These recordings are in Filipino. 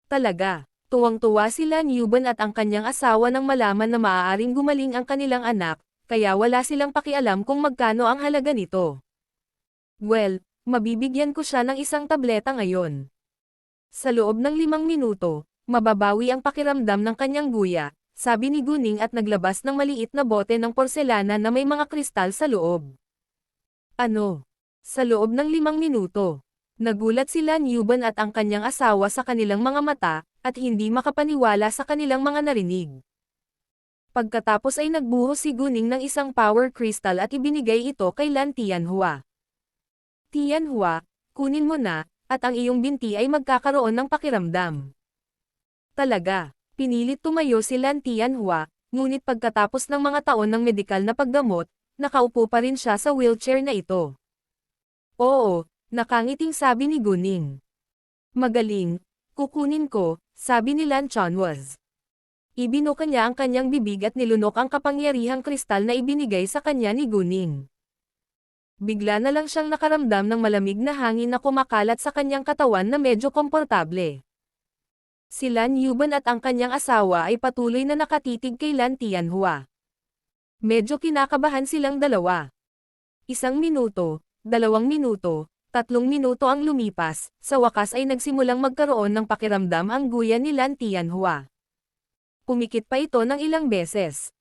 Talaga. Tuwang-tuwa sila Newban at ang kanyang asawa nang malaman na maaaring gumaling ang kanilang anak, kaya wala silang pakialam kung magkano ang halaga nito. Well, mabibigyan ko siya ng isang tableta ngayon. Sa loob ng 5 minuto, mababawi ang pakiramdam ng kanyang guya, sabi ni Guning at naglabas ng maliit na bote ng porselana na may mga kristal sa loob. Ano? Sa loob ng 5 minuto. Nagulat sila Newban at ang kanyang asawa sa kanilang mga mata, at hindi makapaniwala sa kanilang mga narinig. Pagkatapos ay nagbuhos si Guning ng isang power crystal at ibinigay ito kay Lan Tianhua. Tianhua, kunin mo na, at ang iyong binti ay magkakaroon ng pakiramdam. Talaga, pinilit tumayo si Lan Tianhua, ngunit pagkatapos ng mga taon ng medikal na paggamot, nakaupo pa rin siya sa wheelchair na ito. Oo, nakangiting sabi ni Guning. Magaling, kukunin ko, sabi ni Lan Chanwas. Ibinuka niya ang kanyang bibig at nilunok ang kapangyarihang kristal na ibinigay sa kanya ni Guning. Bigla na lang siyang nakaramdam ng malamig na hangin na kumakalat sa kanyang katawan na medyo komportable. Si Lan Yuban at ang kanyang asawa ay patuloy na nakatitig kay Lan Tianhua. Medyo kinakabahan silang dalawa. 1 minuto, 2 minuto, 3 minuto ang lumipas, sa wakas ay nagsimulang magkaroon ng pakiramdam ang guya ni Lan Tianhua. Pumikit pa ito ng ilang beses.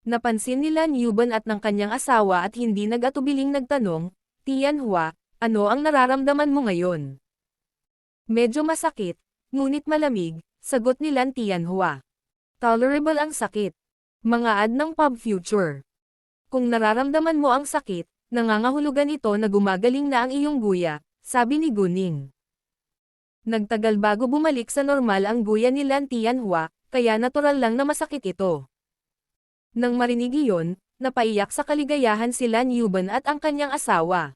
Napansin ni Lan Yuban at ng kanyang asawa at hindi nag-atubiling nagtanong, Tianhua, ano ang nararamdaman mo ngayon? Medyo masakit, ngunit malamig, sagot ni Lan Tianhua. Tolerable ang sakit. Mga ad ng Pub Future. Kung nararamdaman mo ang sakit, nangangahulugan ito na gumagaling na ang iyong guya, sabi ni Guning. Nagtagal bago bumalik sa normal ang guya ni Lan Tianhua, kaya natural lang na masakit ito. Nang marinig iyon, napaiyak sa kaligayahan si Lan Yuban at ang kanyang asawa.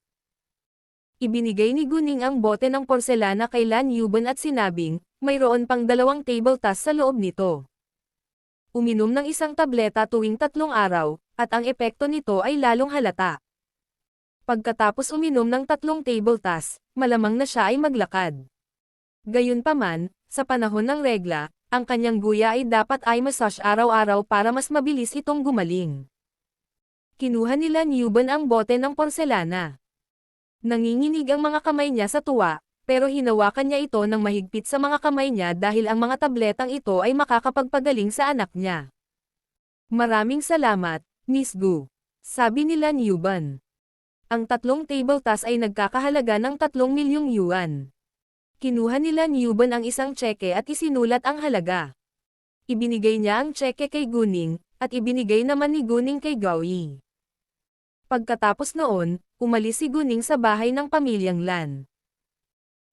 Ibinigay ni Guning ang bote ng porselana kay Lan Yuban at sinabing, mayroon pang 2 table tas sa loob nito. Uminom ng isang tableta tuwing 3 araw, at ang epekto nito ay lalong halata. Pagkatapos uminom ng 3 table tas, malamang na siya ay maglakad. Gayunpaman, sa panahon ng regla, ang kanyang guya ay dapat ay massage araw-araw para mas mabilis itong gumaling. Kinuha ni Lan Yuban ang bote ng porselana. Nanginginig ang mga kamay niya sa tuwa, pero hinawakan niya ito ng mahigpit sa mga kamay niya dahil ang mga tabletang ito ay makakapagpagaling sa anak niya. Maraming salamat, Miss Gu, sabi ni Lan Yuban. Ang 3 table tas ay nagkakahalaga ng 3 milyong yuan. Kinuha ni Lan Yuban ang isang tseke at isinulat ang halaga. Ibinigay niya ang tseke kay Guning, at ibinigay naman ni Guning kay Gao Yi. Pagkatapos noon, umalis si Guning sa bahay ng pamilyang Lan.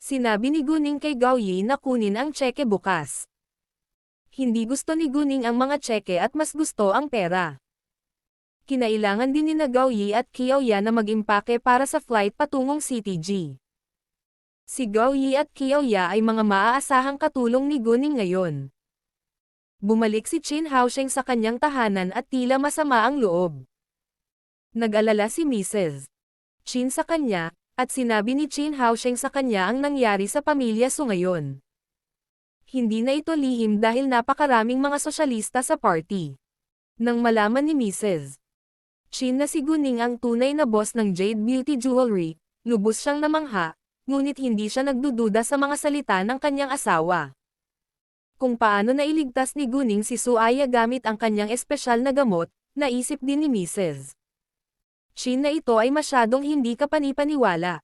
Sinabi ni Guning kay Gao Yi na kunin ang tseke bukas. Hindi gusto ni Guning ang mga tseke at mas gusto ang pera. Kinailangan din ni Gao Yi at Qiaoya na mag-impake para sa flight patungong CTG. Si Gao Yi at Qiaoya ay mga maaasahang katulong ni Guning ngayon. Bumalik si Qin Haosheng sa kanyang tahanan at tila masama ang loob. Nag-alala si Mrs. Qin sa kanya, at sinabi ni Qin Haosheng sa kanya ang nangyari sa pamilya Su ngayon. Hindi na ito lihim dahil napakaraming mga sosyalista sa party. Nang malaman ni Mrs. Qin na si Guning ang tunay na boss ng Jade Beauty Jewelry, lubos siyang namangha, ngunit hindi siya nagdududa sa mga salita ng kanyang asawa. Kung paano nailigtas ni Guning si Su Aya gamit ang kanyang espesyal na gamot, naisip din ni Mrs. Qin na ito ay masyadong hindi kapanipaniwala.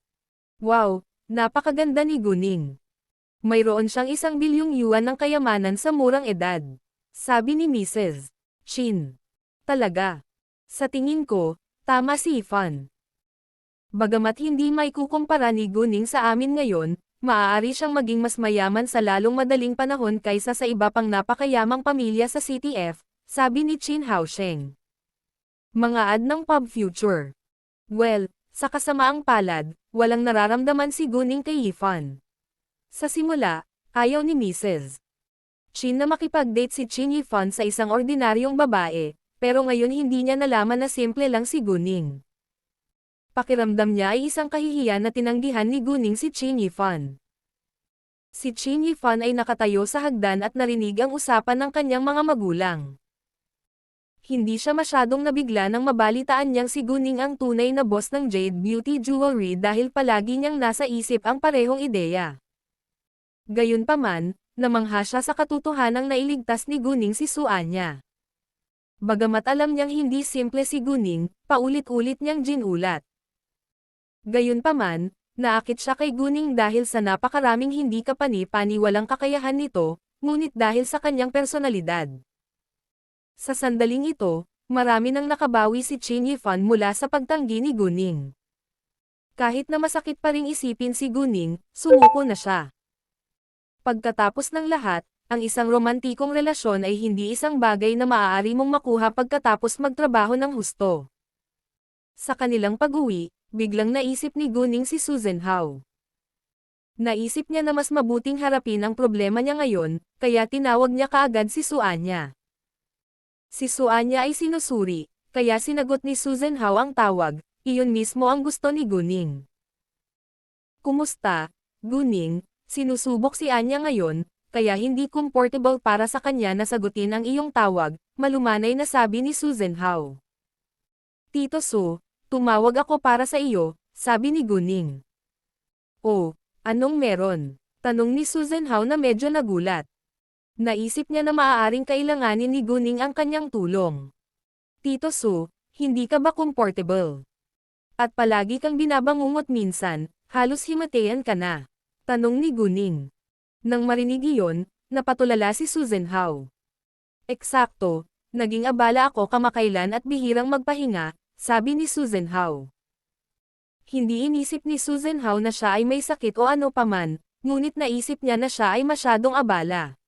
Wow, napakaganda ni Guning. Mayroon siyang 1 bilyong yuan ng kayamanan sa murang edad. Sabi ni Mrs. Qin. Talaga. Sa tingin ko, tama si Ifan. Bagamat hindi may kukumpara ni Guning sa amin ngayon, maaari siyang maging mas mayaman sa lalong madaling panahon kaysa sa iba pang napakayamang pamilya sa CTF, sabi ni Qin Haosheng. Mga ad ng Pub Future. Well, sa kasamaang palad, walang nararamdaman si Guning kay Ifan. Sa simula, ayaw ni Mrs. Qin na makipag-date si Qin Yifan sa isang ordinaryong babae, pero ngayon hindi niya nalaman na simple lang si Guning. Pakiramdam niya ay isang kahihiyan na tinanggihan ni Guning si Qin Yifan. Si Qin Yifan ay nakatayo sa hagdan at narinig ang usapan ng kanyang mga magulang. Hindi siya masyadong nabigla nang mabalitaan niyang si Guning ang tunay na boss ng Jade Beauty Jewelry dahil palagi niyang nasa isip ang parehong ideya. Gayunpaman, namangha siya sa katotohanang nailigtas ni Guning si Suanya. Bagamat alam niyang hindi simple si Guning, paulit-ulit niyang ginulat. Gayunpaman, naakit siya kay Guning dahil sa napakaraming hindi kapani-paniwalang kakayahan nito, ngunit dahil sa kanyang personalidad. Sa sandaling ito, marami nang nakabawi si Qin Yifan mula sa pagtanggi ni Guning. Kahit na masakit pa ring isipin si Guning, sumuko na siya. Pagkatapos ng lahat, ang isang romantikong relasyon ay hindi isang bagay na maaari mong makuha pagkatapos magtrabaho ng husto. Sa kanilang pag-uwi, biglang naisip ni Guning si Susan Hao. Naisip niya na mas mabuting harapin ang problema niya ngayon, kaya tinawag niya kaagad si Suanya. Si Suanya ay sinusuri, kaya sinagot ni Susan Hao ang tawag, iyon mismo ang gusto ni Guning. Kumusta, Guning? Sinusubok si Anya ngayon, kaya hindi comfortable para sa kanya na sagutin ang iyong tawag, malumanay na sabi ni Susan Hao. Tito Su, tumawag ako para sa iyo, sabi ni Guning. Oh, anong meron? Tanong ni Susan Hao na medyo nagulat. Naisip niya na maaaring kailanganin ni Guning ang kanyang tulong. Tito Su, hindi ka ba comfortable? At palagi kang binabangungot minsan, halos himatayan ka na. Tanong ni Guning. Nang marinig iyon, napatulala si Susan Hao. Eksakto, naging abala ako kamakailan at bihirang magpahinga, sabi ni Susan Hao. Hindi inisip ni Susan Hao na siya ay may sakit o ano paman, ngunit naisip niya na siya ay masyadong abala.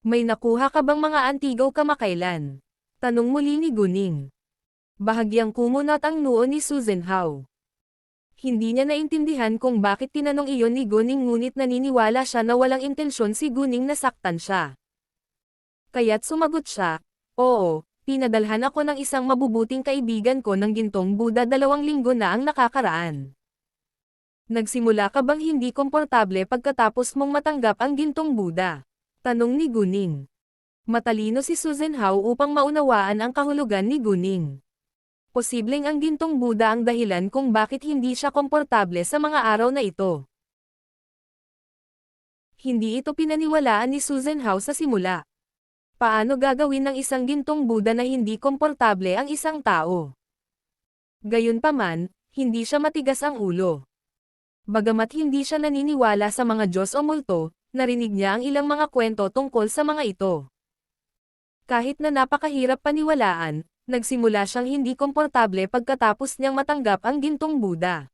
May nakuha ka bang mga antigaw kamakailan? Tanong muli ni Guning. Bahagyang kumunot ang noo ni Susan Hao. Hindi niya naintindihan kung bakit tinanong iyon ni Guning ngunit naniniwala siya na walang intensyon si Guning na saktan siya. Kaya't sumagot siya, oo, pinadalhan ako ng isang mabubuting kaibigan ko ng gintong Buddha 2 linggo na ang nakakaraan. Nagsimula ka bang hindi komportable pagkatapos mong matanggap ang gintong Buddha? Tanong ni Guning. Matalino si Susan Hao upang maunawaan ang kahulugan ni Guning. Posibleng ang gintong Buddha ang dahilan kung bakit hindi siya komportable sa mga araw na ito. Hindi ito pinaniwalaan ni Susan Hao sa simula. Paano gagawin ng isang gintong Buddha na hindi komportable ang isang tao? Gayunpaman, hindi siya matigas ang ulo. Bagamat hindi siya naniniwala sa mga Diyos o multo, narinig niya ang ilang mga kwento tungkol sa mga ito. Kahit na napakahirap paniwalaan, nagsimula siyang hindi komportable pagkatapos niyang matanggap ang gintong Buddha.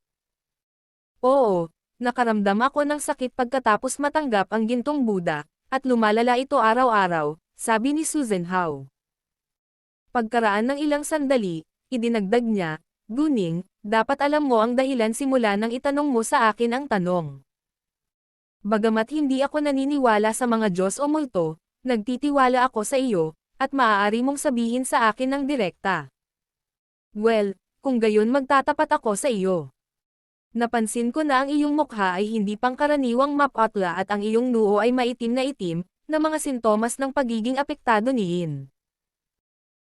Oo, nakaramdam ako ng sakit pagkatapos matanggap ang gintong Buddha, at lumalala ito araw-araw, sabi ni Susan Hao. Pagkaraan ng ilang sandali, idinagdag niya, Guning, dapat alam mo ang dahilan simula nang itanong mo sa akin ang tanong. Bagamat hindi ako naniniwala sa mga Diyos o multo, nagtitiwala ako sa iyo, at maaari mong sabihin sa akin ng direkta. Well, kung gayon magtatapat ako sa iyo. Napansin ko na ang iyong mukha ay hindi pangkaraniwang maputla at ang iyong noo ay maitim na mga sintomas ng pagiging apektado ni Yin.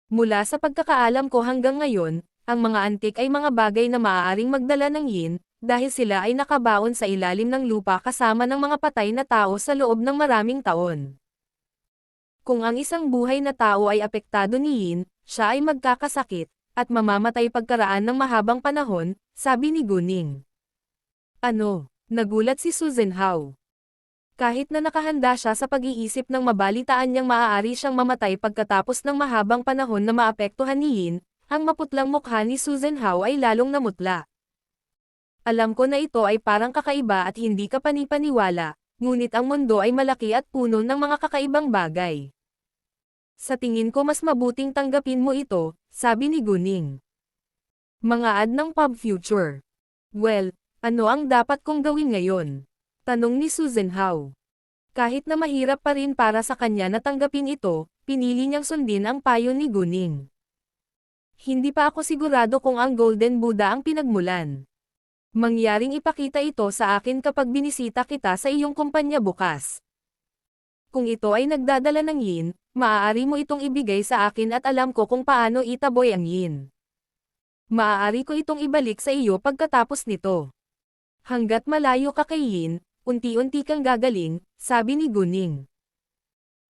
Mula sa pagkakaalam ko hanggang ngayon, ang mga antik ay mga bagay na maaaring magdala ng Yin, dahil sila ay nakabaon sa ilalim ng lupa kasama ng mga patay na tao sa loob ng maraming taon. Kung ang isang buhay na tao ay apektado ni Yin, siya ay magkakasakit, at mamamatay pagkaraan ng mahabang panahon, sabi ni Guning. Ano? Nagulat si Susan Hao. Kahit na nakahanda siya sa pag-iisip ng mabalitaan niyang maaari siyang mamatay pagkatapos ng mahabang panahon na maapektuhan ni Yin, ang maputlang mukha ni Susan Hao ay lalong namutla. Alam ko na ito ay parang kakaiba at hindi ka panipaniwala, ngunit ang mundo ay malaki at puno ng mga kakaibang bagay. Sa tingin ko mas mabuting tanggapin mo ito, sabi ni Guning. Mga ad ng Pub Future. Well, ano ang dapat kong gawin ngayon? Tanong ni Susan Hao. Kahit na mahirap pa rin para sa kanya na tanggapin ito, pinili niyang sundin ang payo ni Guning. Hindi pa ako sigurado kung ang Golden Buddha ang pinagmulan. Mangyaring ipakita ito sa akin kapag binisita kita sa iyong kumpanya bukas. Kung ito ay nagdadala ng yin, maaari mo itong ibigay sa akin at alam ko kung paano itaboy ang yin. Maaari ko itong ibalik sa iyo pagkatapos nito. Hanggat malayo ka kay yin, unti-unti kang gagaling, sabi ni Guning.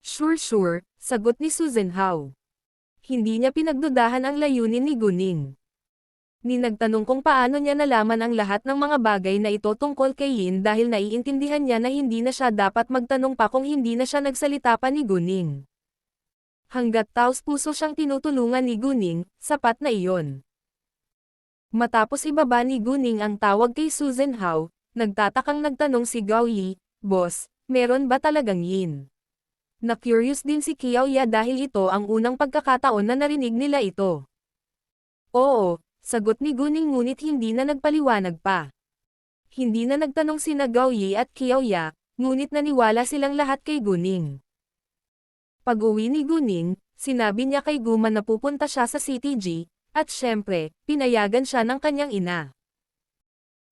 Sure, sagot ni Susan Hao. Hindi niya pinagdudahan ang layunin ni Guning. Nagtanong kung paano niya nalaman ang lahat ng mga bagay na ito tungkol kay Yin dahil naiintindihan niya na hindi na siya dapat magtanong pa kung hindi na siya nagsalita pa ni Guning. Hanggat taos-puso siyang tinutulungan ni Guning, sapat na iyon. Matapos ibaba ni Guning ang tawag kay Susan Hao, nagtatakang nagtanong si Gao Yi, "Boss, meron ba talagang Yin?" Na-curious din si Qiao Ya dahil ito ang unang pagkakataon na narinig nila ito. Oo, sagot ni Guning ngunit hindi na nagpaliwanag pa. Hindi na nagtanong sina Gao Yi at Qiao Ya, ngunit naniwala silang lahat kay Guning. Pag-uwi ni Guning, sinabi niya kay Guman na pupunta siya sa CTG, at syempre, pinayagan siya ng kanyang ina.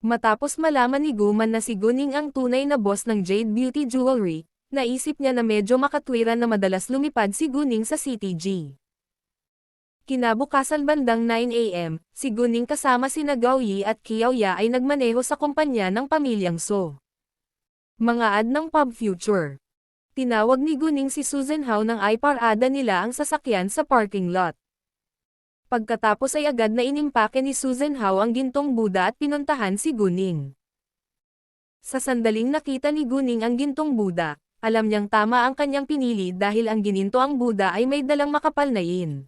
Matapos malaman ni Guman na si Guning ang tunay na boss ng Jade Beauty Jewelry, naisip niya na medyo makatwiran na madalas lumipad si Guning sa CTG. Kinabukasan bandang 9 AM, si Guning kasama sina Gao Yi at Qiao Ya ay nagmaneho sa kumpanya ng pamilyang So. Mga ad ng Pub Future. Tinawag ni Guning si Susan Hao nang iparada nila ang sasakyan sa parking lot. Pagkatapos ay agad na inimpake ni Susan Hao ang gintong Buddha at pinuntahan si Guning. Sa sandaling nakita ni Guning ang gintong Buddha, alam niyang tama ang kanyang pinili dahil ang gininto ang Buddha ay may dalang makapal na yin.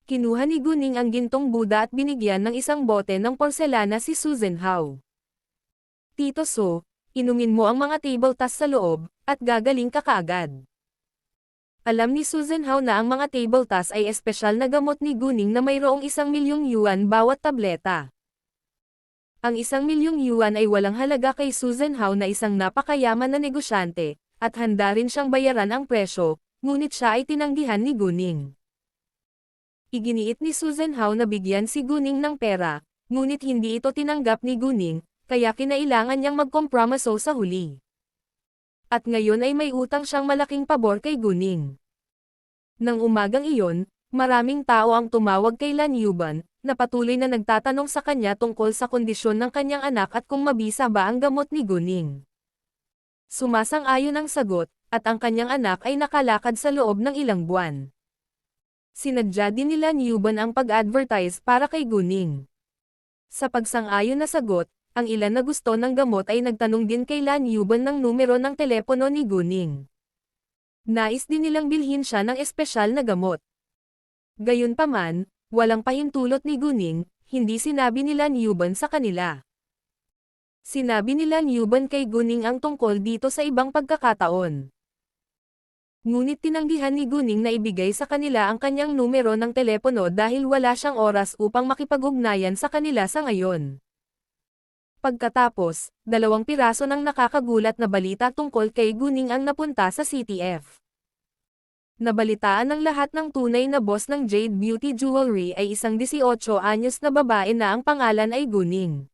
Kinuha ni Guning ang gintong Buddha at binigyan ng isang bote ng porselana si Susan Hao. Tito So, inumin mo ang mga table tas sa loob, at gagaling ka kaagad. Alam ni Susan Hao na ang mga table tas ay espesyal na gamot ni Guning na mayroong 1,000,000 yuan bawat tableta. Ang 1,000,000 yuan ay walang halaga kay Susan Hao na isang napakayaman na negosyante, at handa rin siyang bayaran ang presyo, ngunit siya ay tinanggihan ni Guning. Iginiit ni Susan Hao na bigyan si Guning ng pera, ngunit hindi ito tinanggap ni Guning, kaya kinailangan niyang magkompromiso sa huli. At ngayon ay may utang siyang malaking pabor kay Guning. Nang umagang iyon, maraming tao ang tumawag kay Lan Yuban, na patuloy na nagtatanong sa kanya tungkol sa kondisyon ng kanyang anak at kung mabisa ba ang gamot ni Guning. Sumasang-ayon ang sagot, at ang kanyang anak ay nakalakad sa loob ng ilang buwan. Sinadya din ni Lan Yuban ang pag-advertise para kay Guning. Sa pagsang-ayon na sagot, ang ilan na gusto ng gamot ay nagtanong din kay Lan Yuban ng numero ng telepono ni Guning. Nais din nilang bilhin siya ng espesyal na gamot. Gayunpaman, walang pahintulot ni Guning, hindi sinabi ni Lan Yuban sa kanila. Sinabi ni Lan Yuban kay Guning ang tungkol dito sa ibang pagkakataon. Ngunit tinanggihan ni Guning na ibigay sa kanila ang kanyang numero ng telepono dahil wala siyang oras upang makipag-ugnayan sa kanila sa ngayon. Pagkatapos, 2 piraso ng nakakagulat na balita tungkol kay Guning ang napunta sa CTF. Nabalitaan ng lahat ng tunay na boss ng Jade Beauty Jewelry ay isang 18 anyos na babae na ang pangalan ay Guning.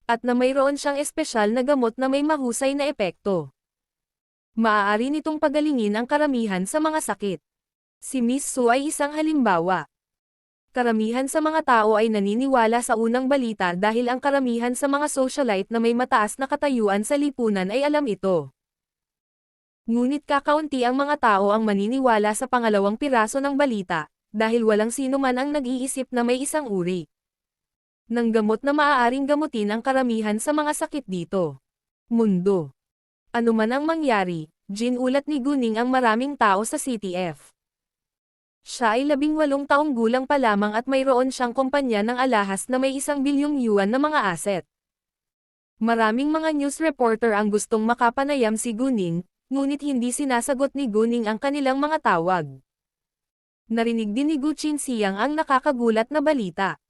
At na mayroon siyang espesyal na gamot na may mahusay na epekto. Maaari nitong pagalingin ang karamihan sa mga sakit. Si Miss Su ay isang halimbawa. Karamihan sa mga tao ay naniniwala sa unang balita dahil ang karamihan sa mga socialite na may mataas na katayuan sa lipunan ay alam ito. Ngunit kakaunti ang mga tao ang maniniwala sa pangalawang piraso ng balita, dahil walang sino man ang nag-iisip na may isang uri ng gamot na maaaring gamutin ang karamihan sa mga sakit dito. Mundo. Ano man ang mangyari, ginulat ni Guning ang maraming tao sa CTF. Siya ay 18 taong gulang pa lamang at mayroon siyang kumpanya ng alahas na may 1,000,000,000 yuan na mga asset. Maraming mga news reporter ang gustong makapanayam si Guning, ngunit hindi sinasagot ni Guning ang kanilang mga tawag. Narinig din ni Gu Qinxiang ang nakakagulat na balita.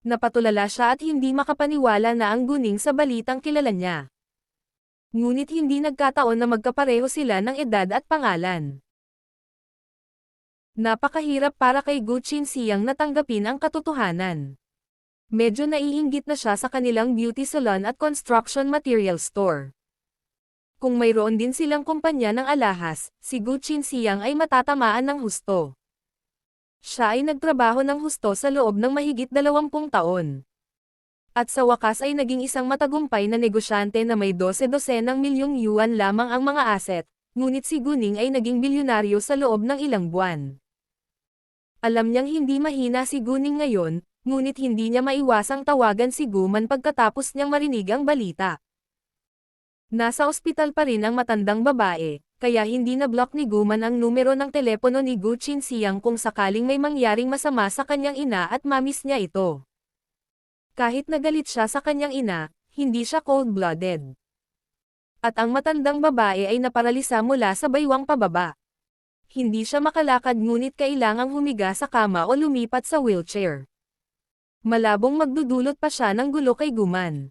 Napatulala siya at hindi makapaniwala na ang Guning sa balitang kilala niya. Ngunit hindi nagkataon na magkapareho sila ng edad at pangalan. Napakahirap para kay Gu Qinxiang na tanggapin ang katotohanan. Medyo naiinggit na siya sa kanilang beauty salon at construction material store. Kung mayroon din silang kumpanya ng alahas, si Gu Qinxiang ay matatamaan ng husto. Siya ay nagtrabaho ng husto sa loob ng mahigit 20 taon. At sa wakas ay naging isang matagumpay na negosyante na may 12 milyong yuan lamang ang mga asset, ngunit si Guning ay naging bilyonaryo sa loob ng ilang buwan. Alam niyang hindi mahina si Guning ngayon, ngunit hindi niya maiwasang tawagan si Guman pagkatapos niyang marinig ang balita. Nasa ospital pa rin ang matandang babae, kaya hindi na-block ni Guman ang numero ng telepono ni Gu Qinxiang kung sakaling may mangyaring masama sa kanyang ina at mamis niya ito. Kahit nagalit siya sa kanyang ina, hindi siya cold-blooded. At ang matandang babae ay naparalisa mula sa baywang pababa. Hindi siya makalakad ngunit kailangang humiga sa kama o lumipat sa wheelchair. Malabong magdudulot pa siya ng gulo kay Guman.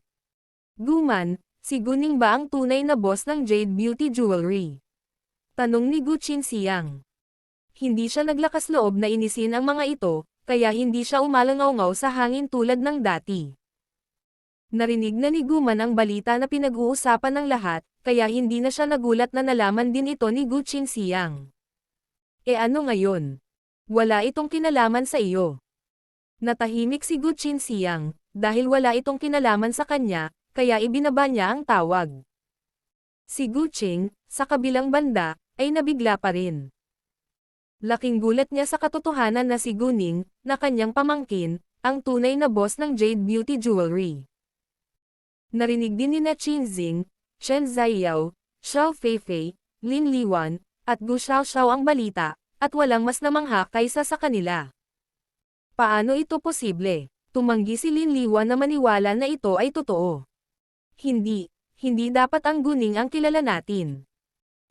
Guman, si Guning ba ang tunay na boss ng Jade Beauty Jewelry? Tanong ni Gu Qinxiang. Hindi siya naglakas loob na inisin ang mga ito, kaya hindi siya umalangaw-ngaw sa hangin tulad ng dati. Narinig na ni Guman ang balita na pinag-uusapan ng lahat, kaya hindi na siya nagulat na nalaman din ito ni Gu Qinxiang. E ano ngayon? Wala itong kinalaman sa iyo. Natahimik si Gu Qinxiang, dahil wala itong kinalaman sa kanya, kaya ibinaba niya ang tawag. Si Gu Qing, sa kabilang banda, ay nabigla pa rin. Laking gulat niya sa katotohanan na si Guning, na kanyang pamangkin, ang tunay na boss ng Jade Beauty Jewelry. Narinig din ni na Qin Xing, Chen Ziyao, Xiao Feifei, Lin Liwan, at Gu Xiaoxiao ang balita, at walang mas namangha kaysa sa kanila. Paano ito posible? Tumanggi si Lin Liwan na maniwala na ito ay totoo. Hindi dapat ang Guning ang kilala natin.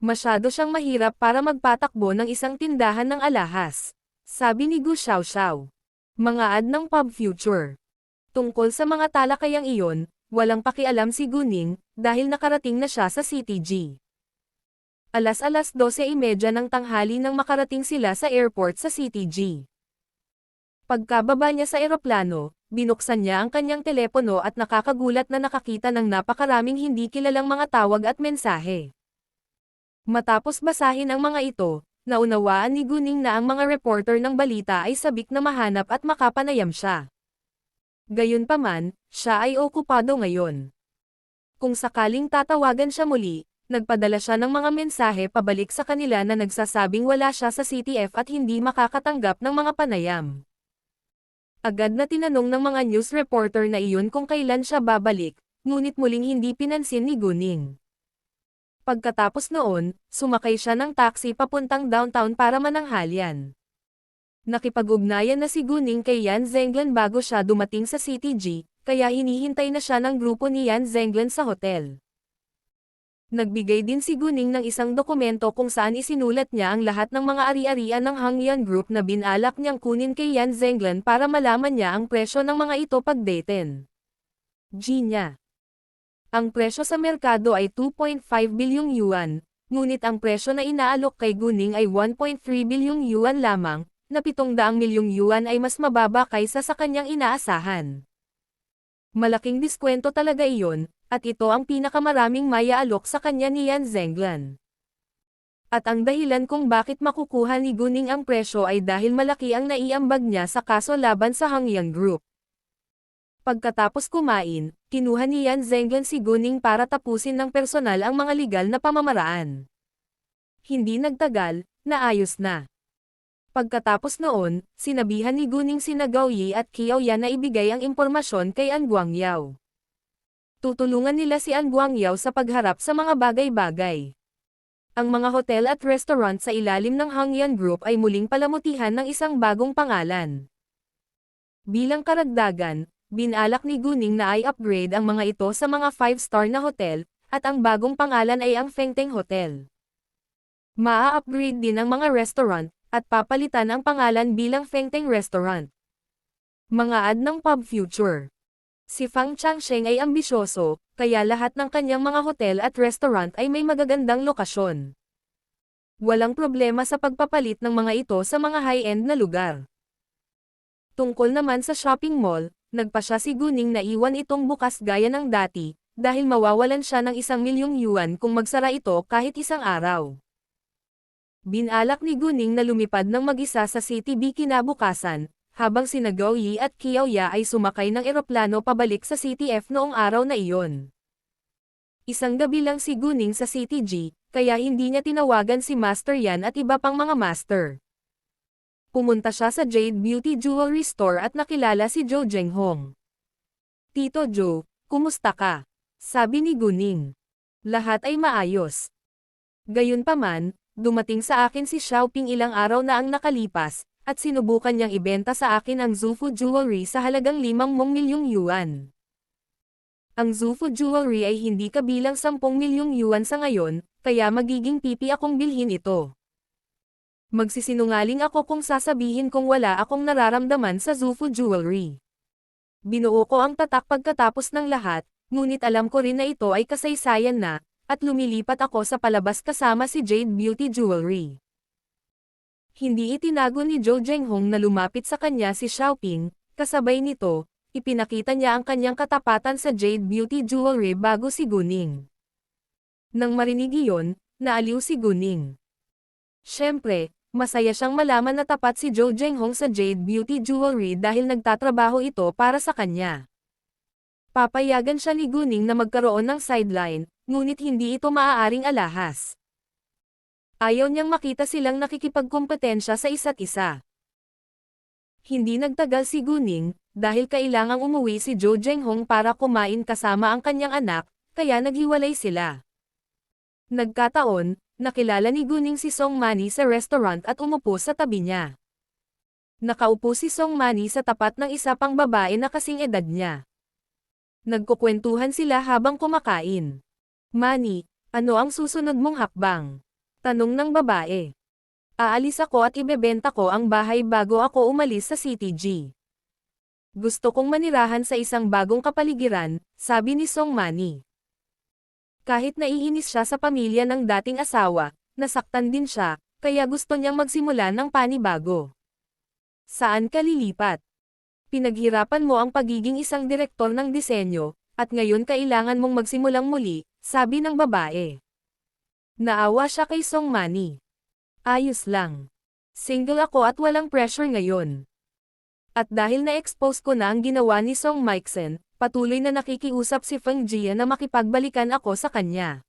Masyado siyang mahirap para magpatakbo ng isang tindahan ng alahas. Sabi ni Gu Xiaoxiao. Mga ad ng Pub Future. Tungkol sa mga talakayang iyon, walang pakialam si Guning, dahil nakarating na siya sa CTG. Alas 12:30 ng tanghali nang makarating sila sa airport sa CTG. Pagkababa niya sa eroplano, binuksan niya ang kanyang telepono at nakakagulat na nakakita ng napakaraming hindi kilalang mga tawag at mensahe. Matapos basahin ang mga ito, naunawaan ni Guning na ang mga reporter ng balita ay sabik na mahanap at makapanayam siya. Gayunpaman, siya ay okupado ngayon. Kung sakaling tatawagan siya muli, nagpadala siya ng mga mensahe pabalik sa kanila na nagsasabing wala siya sa CTF at hindi makakatanggap ng mga panayam. Agad na tinanong ng mga news reporter na iyon kung kailan siya babalik, ngunit muling hindi pinansin ni Guning. Pagkatapos noon, sumakay siya ng taxi papuntang downtown para mananghalian. Nakipag-ugnayan na si Guning kay Yan Zenglan bago siya dumating sa CTG, kaya hinihintay na siya ng grupo ni Yan Zenglan sa hotel. Nagbigay din si Guning ng isang dokumento kung saan isinulat niya ang lahat ng mga ari-arian ng Hangyan Group na binalak niyang kunin kay Yan Zenglan para malaman niya ang presyo ng mga ito pagdaten. G niya. Ang presyo sa merkado ay 2.5 bilyong yuan, ngunit ang presyo na inaalok kay Guning ay 1.3 bilyong yuan lamang, na 700 milyong yuan ay mas mababa kaysa sa kanyang inaasahan. Malaking diskwento talaga iyon, at ito ang pinakamaraming maiaalok sa kanya ni Yan Zenglan. At ang dahilan kung bakit makukuha ni Guning ang presyo ay dahil malaki ang naiambag niya sa kaso laban sa Hangyan Group. Pagkatapos kumain, kinuha ni Yan Zenglan si Guning para tapusin ng personal ang mga legal na pamamaraan. Hindi nagtagal, naayos na. Pagkatapos noon, sinabihan ni Guning sina Gao Yi at Qiao Yan na ibigay ang impormasyon kay An Guangyao. Tutulungan nila si An Guangyao sa pagharap sa mga bagay-bagay. Ang mga hotel at restaurant sa ilalim ng Hangyan Group ay muling palamutihan ng isang bagong pangalan. Bilang karagdagan, binalak ni Guning na i-upgrade ang mga ito sa mga 5-star na hotel, at ang bagong pangalan ay ang Fengteng Hotel. Maa-upgrade din ang mga restaurant, at papalitan ang pangalan bilang Fengteng Restaurant. Mga ad ng Pub Future. Si Fang Changsheng ay ambisyoso, kaya lahat ng kanyang mga hotel at restaurant ay may magagandang lokasyon. Walang problema sa pagpapalit ng mga ito sa mga high-end na lugar. Tungkol naman sa shopping mall, Nagpasya si Guning na iwan itong bukas gaya ng dati, dahil mawawalan siya ng 1,000,000 yuan kung magsara ito kahit isang araw. Binalak ni Guning na lumipad ng mag-isa sa CTB kinabukasan, habang sina Gao Yi at Qiao Ya ay sumakay ng eroplano pabalik sa CTF noong araw na iyon. Isang gabi lang si Guning sa CTG, kaya hindi niya tinawagan si Master Yan at iba pang mga master. Pumunta siya sa Jade Beauty Jewelry Store at nakilala si Zhou Zhenghong. "Tito Zhou, kumusta ka?" sabi ni Guning. "Lahat ay maayos. Gayunpaman, dumating sa akin si Xiaoping ilang araw na ang nakalipas, at sinubukan niyang ibenta sa akin ang Zufu Jewelry sa halagang 5,000,000 yuan. Ang Zufu Jewelry ay hindi kabilang 10,000,000 yuan sa ngayon, kaya magiging pipi akong bilhin ito. Magsisinungaling ako kung sasabihin kong wala akong nararamdaman sa Zufu Jewelry. Binuo ko ang tatak pagkatapos ng lahat, ngunit alam ko rin na ito ay kasaysayan na, at lumilipat ako sa palabas kasama si Jade Beauty Jewelry." Hindi itinago ni Zhou Zhenghong na lumapit sa kanya si Xiaoping, kasabay nito, ipinakita niya ang kanyang katapatan sa Jade Beauty Jewelry bago si Guning. Nang marinig iyon, naaliw si Guning. Siyempre, masaya siyang malaman na tapat si Zhou Zhenghong sa Jade Beauty Jewelry dahil nagtatrabaho ito para sa kanya. Papayagan siya ni Guning na magkaroon ng sideline, ngunit hindi ito maaaring alahas. Ayaw niyang makita silang nakikipagkompetensya sa isa't isa. Hindi nagtagal si Guning, dahil kailangang umuwi si Zhou Zhenghong para kumain kasama ang kanyang anak, kaya naghiwalay sila. Nagkataon, nakilala ni Guning si Song Mani sa restaurant at umupo sa tabi niya. Nakaupo si Song Mani sa tapat ng isa pang babae na kasing edad niya. Nagkukwentuhan sila habang kumakain. "Mani, ano ang susunod mong hakbang?" tanong ng babae. "Aalis ako at ibebenta ko ang bahay bago ako umalis sa CTG. Gusto kong manirahan sa isang bagong kapaligiran," sabi ni Song Mani. Kahit naiinis siya sa pamilya ng dating asawa, nasaktan din siya, kaya gusto niyang magsimula ng panibago. "Saan ka lilipat? Pinaghirapan mo ang pagiging isang direktor ng disenyo, at ngayon kailangan mong magsimulang muli," sabi ng babae. Naawa siya kay Song Mani. "Ayos lang. Single ako at walang pressure ngayon. At dahil na-expose ko na ang ginawa ni Song Mixen, patuloy na nakikiusap si Feng Jia na makipagbalikan ako sa kanya.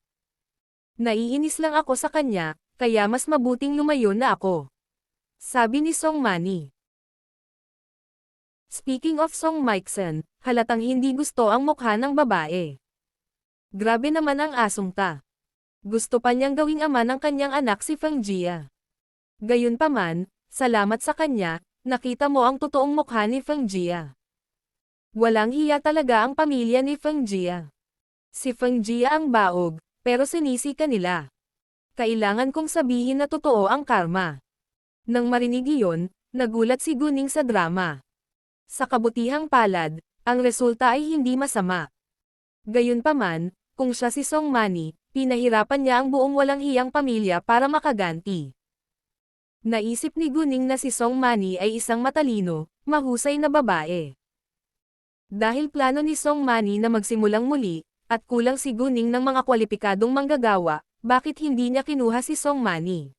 Naiinis lang ako sa kanya, kaya mas mabuting lumayo na ako," sabi ni Song Mani. Speaking of Song Mixen, halatang hindi gusto ang mukha ng babae. Grabe naman ang asong ta. Gusto pa niyang gawing ama ng kanyang anak si Feng Jia. Gayunpaman, salamat sa kanya, nakita mo ang totoong mukha ni Feng Jia. Walang hiya talaga ang pamilya ni Feng Jia. Si Feng Jia ang baog, pero sinisi ka nila. Kailangan kong sabihin na totoo ang karma. Nang marinig iyon, nagulat si Guning sa drama. Sa kabutihang palad, ang resulta ay hindi masama. Gayunpaman, kung siya si Song Mani, pinahirapan niya ang buong walang hiyang pamilya para makaganti. Naisip ni Guning na si Song Mani ay isang matalino, mahusay na babae. Dahil plano ni Song Mani na magsimulang muli, at kulang si Guning ng mga kwalipikadong manggagawa, bakit hindi niya kinuha si Song Mani?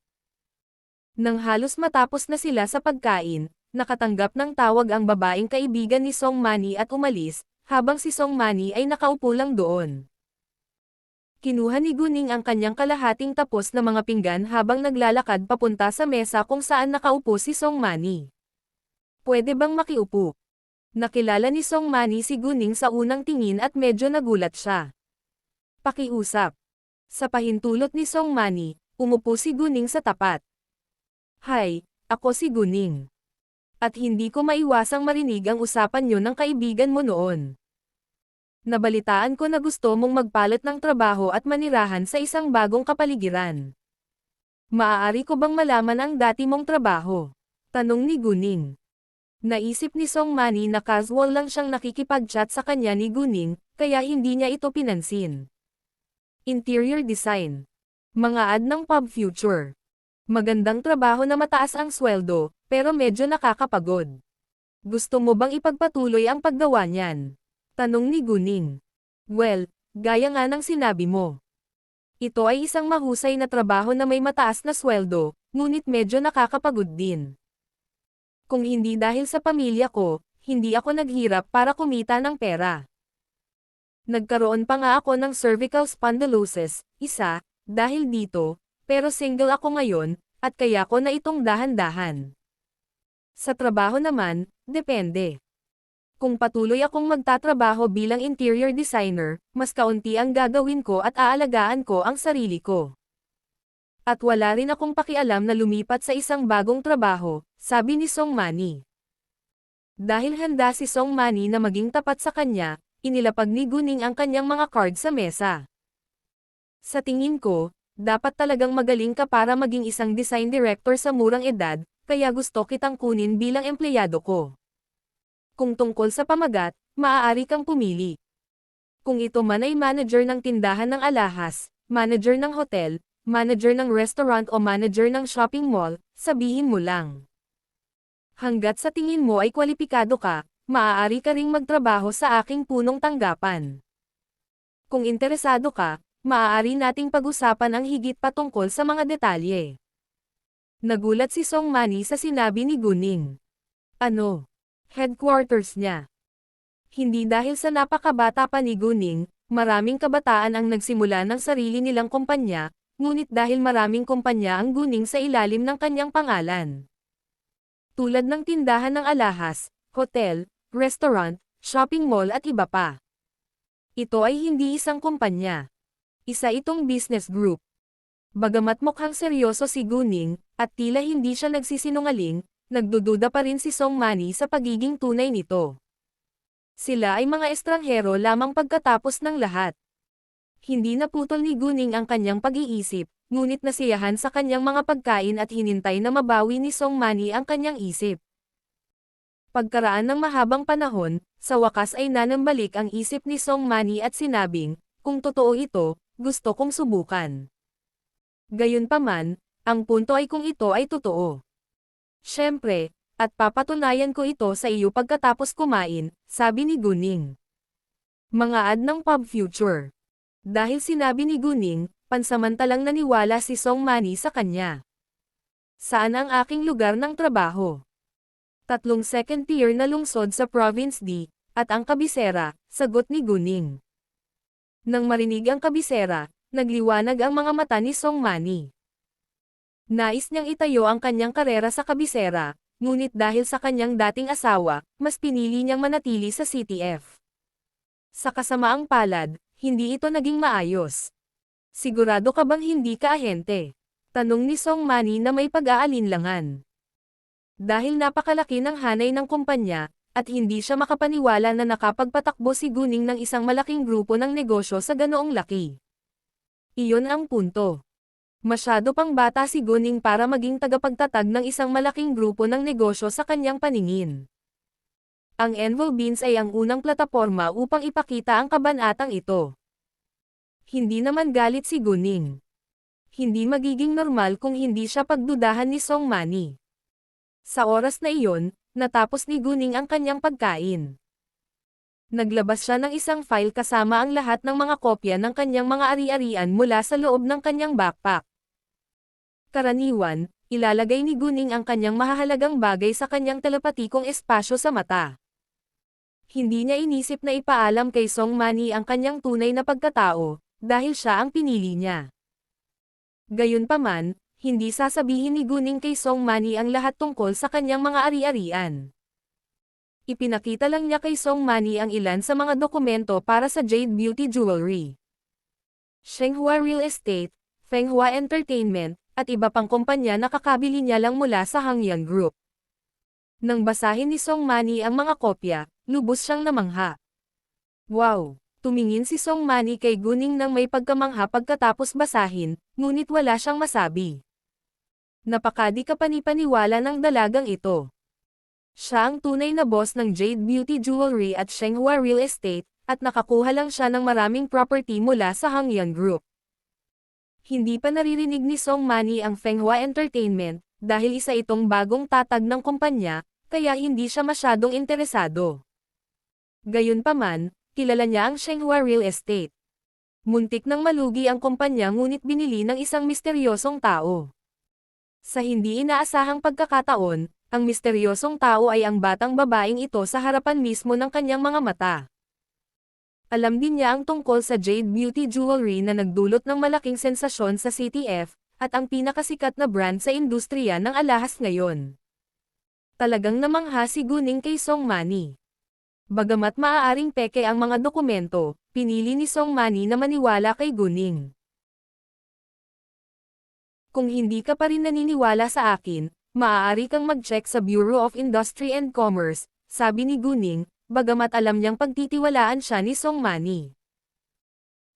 Nang halos matapos na sila sa pagkain, nakatanggap ng tawag ang babaeng kaibigan ni Song Mani at umalis, habang si Song Mani ay nakaupo lang doon. Kinuha ni Guning ang kanyang kalahating tapos na mga pinggan habang naglalakad papunta sa mesa kung saan nakaupo si Song Mani. "Pwede bang makiupo?" Nakilala ni Song Mani si Guning sa unang tingin at medyo nagulat siya. "Pakiusap." Sa pahintulot ni Song Mani, umupo si Guning sa tapat. "Hi, ako si Guning. At hindi ko maiwasang marinig ang usapan niyo ng kaibigan mo noon. Nabalitaan ko na gusto mong magpalit ng trabaho at manirahan sa isang bagong kapaligiran. Maaari ko bang malaman ang dati mong trabaho?" tanong ni Guning. Naisip ni Song Mani na casual lang siyang nakikipag-chat sa kanya ni Guning, kaya hindi niya ito pinansin. Interior design. Mga ad ng Pub Future. Magandang trabaho na mataas ang sweldo, pero medyo nakakapagod. Gusto mo bang ipagpatuloy ang paggawa niyan? Tanong ni Guning. Well, gaya nga ng sinabi mo. Ito ay isang mahusay na trabaho na may mataas na sweldo, ngunit medyo nakakapagod din. Kung hindi dahil sa pamilya ko, hindi ako naghirap para kumita ng pera. Nagkaroon pa nga ako ng cervical spondylosis, isa, dahil dito, pero single ako ngayon, at kaya ko na itong dahan-dahan. Sa trabaho naman, depende. Kung patuloy akong magtatrabaho bilang interior designer, mas kaunti ang gagawin ko at aalagaan ko ang sarili ko. At wala rin akong pakialam na lumipat sa isang bagong trabaho, sabi ni Song Mani. Dahil handa si Song Mani na maging tapat sa kanya, inilapag ni Guning ang kanyang mga card sa mesa. Sa tingin ko, dapat talagang magaling ka para maging isang design director sa murang edad, kaya gusto kitang kunin bilang empleyado ko. Kung tungkol sa pamagat, maaari kang pumili. Kung ito man ay manager ng tindahan ng alahas, manager ng hotel, manager ng restaurant o manager ng shopping mall, sabihin mo lang. Hanggat sa tingin mo ay kwalipikado ka, maaari ka ring magtrabaho sa aking punong tanggapan. Kung interesado ka, maaari nating pag-usapan ang higit patungkol sa mga detalye. Nagulat si Song Mani sa sinabi ni Guning. Ano? Headquarters niya. Hindi dahil sa napakabata pa ni Guning, maraming kabataan ang nagsimula ng sarili nilang kumpanya, ngunit dahil maraming kumpanya ang Guning sa ilalim ng kanyang pangalan. Tulad ng tindahan ng alahas, hotel, restaurant, shopping mall at iba pa. Ito ay hindi isang kumpanya. Isa itong business group. Bagamat mukhang seryoso si Guning, at tila hindi siya nagsisinungaling, nagdududa pa rin si Song Mani sa pagiging tunay nito. Sila ay mga estranghero lamang pagkatapos ng lahat. Hindi naputol ni Guning ang kanyang pag-iisip, ngunit nasiyahan sa kanyang mga pagkain at hinintay na mabawi ni Song Mani ang kanyang isip. Pagkaraan ng mahabang panahon, sa wakas ay nanambalik ang isip ni Song Mani at sinabing, kung totoo ito, gusto kong subukan. Gayunpaman, ang punto ay kung ito ay totoo. Siyempre, at papatunayan ko ito sa iyo pagkatapos kumain, sabi ni Guning. Mga ad ng Pub Future. Dahil sinabi ni Guning, pansamantalang naniwala si Song Mani sa kanya. Saan ang aking lugar ng trabaho? 3 second tier na lungsod sa Province D, at ang kabisera, sagot ni Guning. Nang marinig ang kabisera, nagliwanag ang mga mata ni Song Mani. Nais niyang itayo ang kanyang karera sa kabisera, ngunit dahil sa kanyang dating asawa, mas pinili niyang manatili sa CTF. Sa kasamaang palad, hindi ito naging maayos. Sigurado ka bang hindi ka ahente? Tanong ni Song Mani na may pag-aalinlangan. Dahil napakalaki ng hanay ng kumpanya, at hindi siya makapaniwala na nakapagpatakbo si Guning ng isang malaking grupo ng negosyo sa ganoong laki. Iyon ang punto. Masyado pang bata si Guning para maging tagapagtatag ng isang malaking grupo ng negosyo sa kanyang paningin. Ang Envol Beans ay ang unang plataporma upang ipakita ang kabanatang ito. Hindi naman galit si Guning. Hindi magiging normal kung hindi siya pagdudahan ni Song Mani. Sa oras na iyon, natapos ni Guning ang kanyang pagkain. Naglabas siya ng isang file kasama ang lahat ng mga kopya ng kanyang mga ari-arian mula sa loob ng kanyang backpack. Karaniwan, ilalagay ni Guning ang kanyang mahahalagang bagay sa kanyang telepatikong espasyo sa mata. Hindi niya inisip na ipaalam kay Song Mani ang kanyang tunay na pagkatao, dahil siya ang pinili niya. Gayunpaman, hindi sasabihin ni Guning kay Song Mani ang lahat tungkol sa kanyang mga ari-arian. Ipinakita lang niya kay Song Mani ang ilan sa mga dokumento para sa Jade Beauty Jewelry, Shenghua Real Estate, Fenghua Entertainment, at iba pang kumpanya na kakabili niya lang mula sa Hangyan Group. Nang basahin ni Song Mani ang mga kopya, lubos siyang namangha. Wow! Tumingin si Song Mani kay Guning nang may pagkamangha pagkatapos basahin, ngunit wala siyang masabi. Napakadi kapanipaniwala ng dalagang ito. Siya ang tunay na boss ng Jade Beauty Jewelry at Shenghua Real Estate, at nakakuha lang siya ng maraming property mula sa Hangyan Group. Hindi pa naririnig ni Song Mani ang Fenghua Entertainment, dahil isa itong bagong tatag ng kumpanya, kaya hindi siya masyadong interesado. Gayunpaman, kilala niya ang Shenghua Real Estate. Muntik nang malugi ang kumpanya ngunit binili ng isang misteryosong tao. Sa hindi inaasahang pagkakataon, ang misteryosong tao ay ang batang babaeng ito sa harapan mismo ng kanyang mga mata. Alam din niya ang tungkol sa Jade Beauty Jewelry na nagdulot ng malaking sensasyon sa CTF, at ang pinakasikat na brand sa industriya ng alahas ngayon. Talagang namangha si Guning kay Song Mani. Bagamat maaaring peke ang mga dokumento, pinili ni Song Mani na maniwala kay Guning. Kung hindi ka pa rin naniniwala sa akin, maaari kang mag-check sa Bureau of Industry and Commerce, sabi ni Guning, bagamat alam niyang pagtitiwalaan siya ni Song Mani.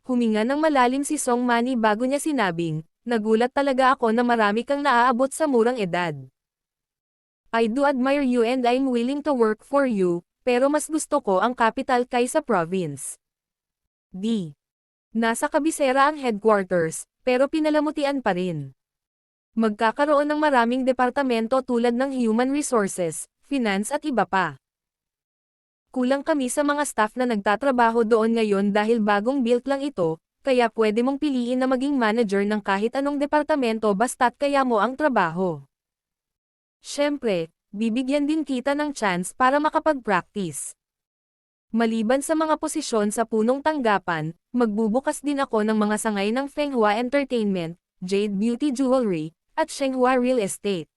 Huminga ng malalim si Song Mani bago niya sinabing, nagulat talaga ako na marami kang naaabot sa murang edad. I do admire you and I'm willing to work for you, pero mas gusto ko ang capital kaysa province. Nasa kabisera ang headquarters, pero pinalamutian pa rin. Magkakaroon ng maraming departamento tulad ng Human Resources, Finance at iba pa. Kulang kami sa mga staff na nagtatrabaho doon ngayon dahil bagong built lang ito, kaya pwede mong piliin na maging manager ng kahit anong departamento basta't kaya mo ang trabaho. Siyempre, bibigyan din kita ng chance para makapag-practice. Maliban sa mga posisyon sa punong tanggapan, magbubukas din ako ng mga sangay ng Fenghua Entertainment, Jade Beauty Jewelry, at Shenghua Real Estate.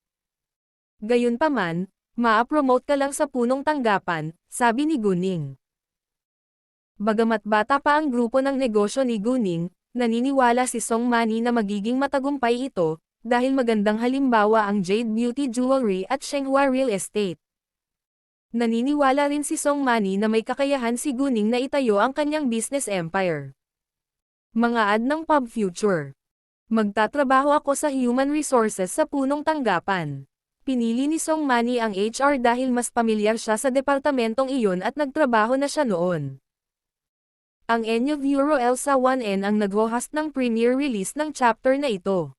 Gayunpaman, maa-promote ka lang sa punong tanggapan, sabi ni Guning. Bagamat bata pa ang grupo ng negosyo ni Guning, naniniwala si Song Mani na magiging matagumpay ito, dahil magandang halimbawa ang Jade Beauty Jewelry at Shenghua Real Estate. Naniniwala rin si Song Mani na may kakayahan si Guning na itayo ang kanyang business empire. Mga ad ng Pub Future. Magtatrabaho ako sa Human Resources sa punong tanggapan. Pinili ni Song Mani ang HR dahil mas pamilyar siya sa departamentong iyon at nagtrabaho na siya noon. Ang Enyo Bureau Elsa 1N ang nag-host ng premiere release ng chapter na ito.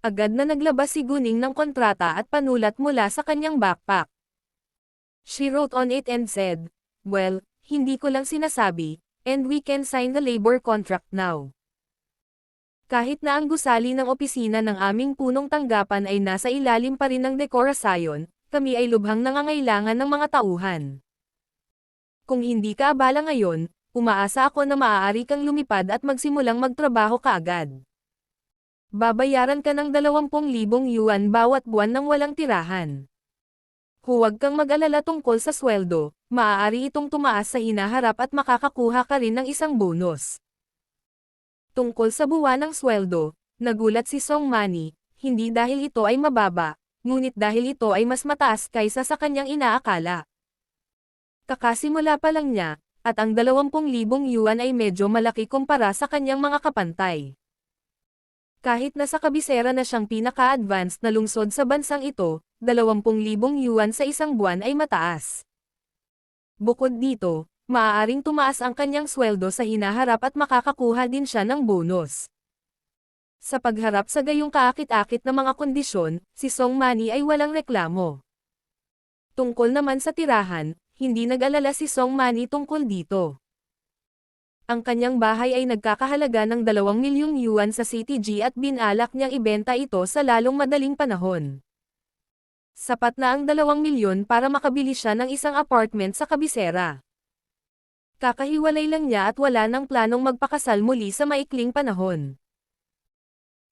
Agad na naglabas si Guning ng kontrata at panulat mula sa kanyang backpack. She wrote on it and said, "Well, hindi ko lang sinasabi, and we can sign the labor contract now." Kahit na ang gusali ng opisina ng aming punong tanggapan ay nasa ilalim pa rin ng dekorasyon, kami ay lubhang nangangailangan ng mga tauhan. Kung hindi ka abala ngayon, umaasa ako na maaari kang lumipad at magsimulang magtrabaho kaagad. Babayaran ka ng 20,000 yuan bawat buwan ng walang tirahan. Huwag kang mag-alala tungkol sa sweldo, maaari itong tumaas sa hinaharap at makakakuha ka rin ng isang bonus. Tungkol sa buwan ng sweldo, nagulat si Song Mani, hindi dahil ito ay mababa, ngunit dahil ito ay mas mataas kaysa sa kanyang inaakala. Kakasimula pa lang niya, at ang 20,000 yuan ay medyo malaki kumpara sa kanyang mga kapantay. Kahit na sa kabisera na siyang pinaka-advanced na lungsod sa bansang ito, 20,000 yuan sa isang buwan ay mataas. Bukod dito, maaaring tumaas ang kanyang sweldo sa hinaharap at makakakuha din siya ng bonus. Sa pagharap sa gayong kaakit-akit na mga kondisyon, si Song Mani ay walang reklamo. Tungkol naman sa tirahan, hindi nag-alala si Song Mani tungkol dito. Ang kanyang bahay ay nagkakahalaga ng 2 milyong yuan sa CTG at binalak niyang ibenta ito sa lalong madaling panahon. Sapat na ang 2 milyon para makabili siya ng isang apartment sa kabisera. Kakahiwalay lang niya at wala nang planong magpakasal muli sa maikling panahon.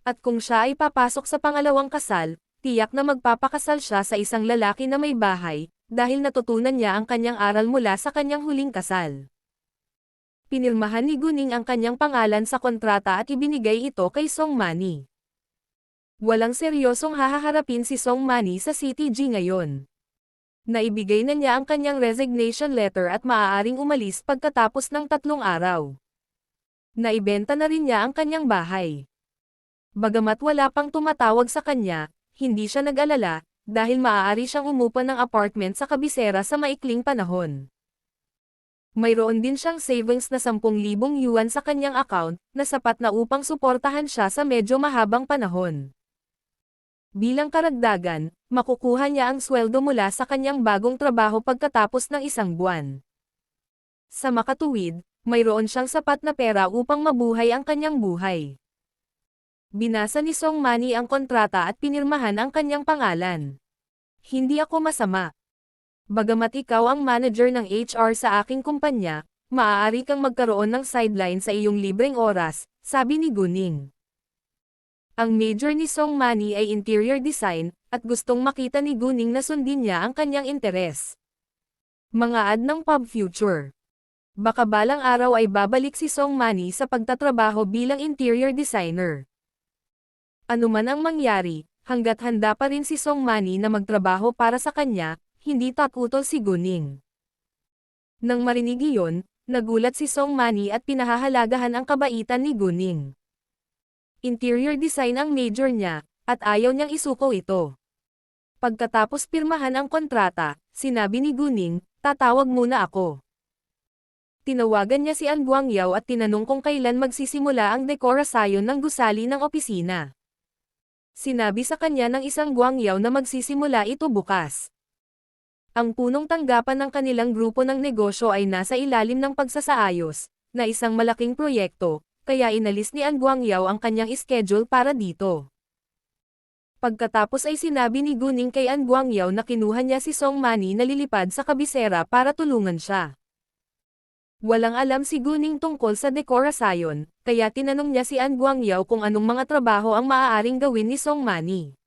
At kung siya ay papasok sa pangalawang kasal, tiyak na magpapakasal siya sa isang lalaki na may bahay, dahil natutunan niya ang kanyang aral mula sa kanyang huling kasal. Pinirmahan ni Guning ang kanyang pangalan sa kontrata at ibinigay ito kay Song Mani. Walang seryosong hahaharapin si Song Mani sa CTG ngayon. Naibigay na niya ang kanyang resignation letter at maaaring umalis pagkatapos ng 3 araw. Naibenta na rin niya ang kanyang bahay. Bagamat wala pang tumatawag sa kanya, hindi siya nag-alala, dahil maaari siyang umupa ng apartment sa kabisera sa maikling panahon. Mayroon din siyang savings na 10,000 yuan sa kanyang account, na sapat na upang suportahan siya sa medyo mahabang panahon. Bilang karagdagan, Makukuha niya ang sweldo mula sa kanyang bagong trabaho pagkatapos ng isang buwan. Sa makatuwid, mayroon siyang sapat na pera upang mabuhay ang kanyang buhay. Binasa ni Song Manny ang kontrata at pinirmahan ang kanyang pangalan. Hindi ako masama. Bagamat ikaw ang manager ng HR sa aking kumpanya, maaari kang magkaroon ng sideline sa iyong libreng oras, sabi ni Guning. Ang major ni Song Manny ay interior design, at gustong makita ni Guning na sundin niya ang kanyang interes. Mga ad ng pub future. Baka balang araw ay babalik si Song Manny sa pagtatrabaho bilang interior designer. Ano man ang mangyari, hanggat handa pa rin si Song Manny na magtrabaho para sa kanya, hindi takutol si Guning. Nang marinig iyon, nagulat si Song Manny at pinahahalagahan ang kabaitan ni Guning. Interior design ang major niya, at ayaw niyang isuko ito. Pagkatapos pirmahan ang kontrata, sinabi ni Guning, tatawag muna ako. Tinawagan niya si An Guangyao at tinanong kung kailan magsisimula ang dekorasyon ng gusali ng opisina. Sinabi sa kanya ng isang Guangyao na magsisimula ito bukas. Ang punong tanggapan ng kanilang grupo ng negosyo ay nasa ilalim ng pagsasaayos, na isang malaking proyekto, kaya inalis ni An Guangyao ang kanyang schedule para dito. Pagkatapos ay sinabi ni Guning kay An Guangyao na kinuha niya si Song Manny na lilipad sa kabisera para tulungan siya. Walang alam si Guning tungkol sa dekorasyon, kaya tinanong niya si An Guangyao kung anong mga trabaho ang maaaring gawin ni Song Manny.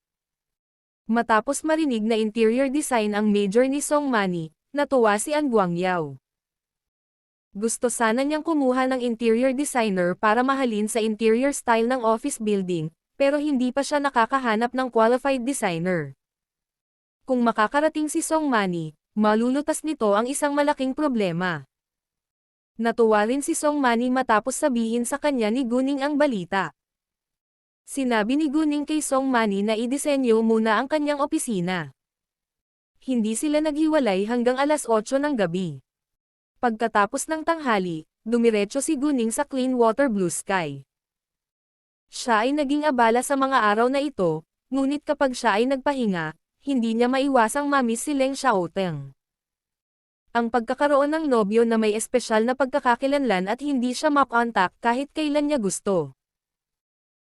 Matapos marinig na interior design ang major ni Song Manny, natuwa si An Guangyao. Gusto sana niyang kumuha ng interior designer para mahalin sa interior style ng office building, pero hindi pa siya nakakahanap ng qualified designer. Kung makakarating si Song Manny, malulutas nito ang isang malaking problema. Natuwa rin si Song Manny matapos sabihin sa kanya ni Guning ang balita. Sinabi ni Guning kay Song Manny na idisenyo muna ang kanyang opisina. Hindi sila naghiwalay hanggang alas 8 ng gabi. Pagkatapos ng tanghali, dumiretso si Guning sa Cleanwater Blue Sky. Siya ay naging abala sa mga araw na ito, ngunit kapag siya ay nagpahinga, hindi niya maiwasang mamiss si Leng Xiaoteng. Ang pagkakaroon ng nobyo na may espesyal na pagkakakilanlan at hindi siya makontak kahit kailan niya gusto.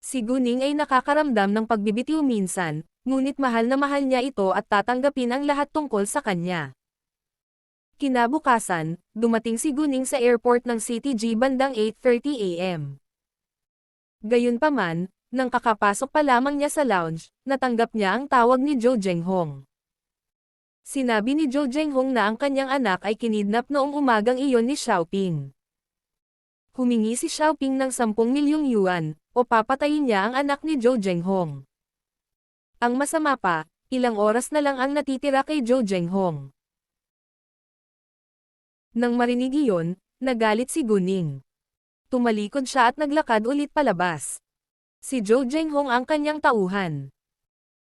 Si Guning ay nakakaramdam ng pagbibitiw minsan, ngunit mahal na mahal niya ito at tatanggapin ang lahat tungkol sa kanya. Kinabukasan, dumating si Guning sa airport ng CTG bandang 8:30 AM. Gayunpaman, nang kakapasok pa lamang niya sa lounge, natanggap niya ang tawag ni Zhou Zhenghong. Sinabi ni Zhou Zhenghong na ang kanyang anak ay kinidnap noong umagang iyon ni Xiaoping. Humingi si Xiaoping ng 10 milyong yuan, o papatayin niya ang anak ni Zhou Zhenghong. Ang masama pa, ilang oras na lang ang natitira kay Zhou Zhenghong. Nang marinig iyon, nagalit si Guning. Tumalikod siya at naglakad ulit palabas. Si Zhou Zhenghong ang kanyang tauhan.